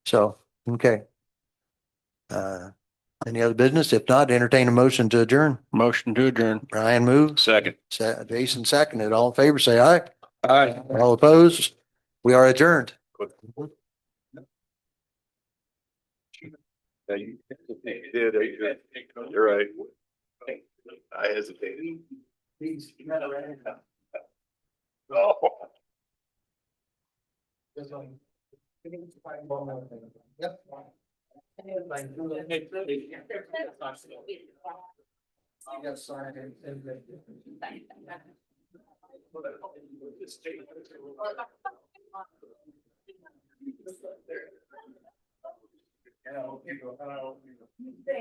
[SPEAKER 1] So, okay. Any other business? If not, entertain a motion to adjourn.
[SPEAKER 5] Motion to adjourn.
[SPEAKER 1] Brian moves.
[SPEAKER 4] Second.
[SPEAKER 1] Jason seconded. All in favor, say aye.
[SPEAKER 5] Aye.
[SPEAKER 1] All opposed? We are adjourned.
[SPEAKER 4] Yeah, you did. You're right. I hesitated. Oh.
[SPEAKER 6] Yeah,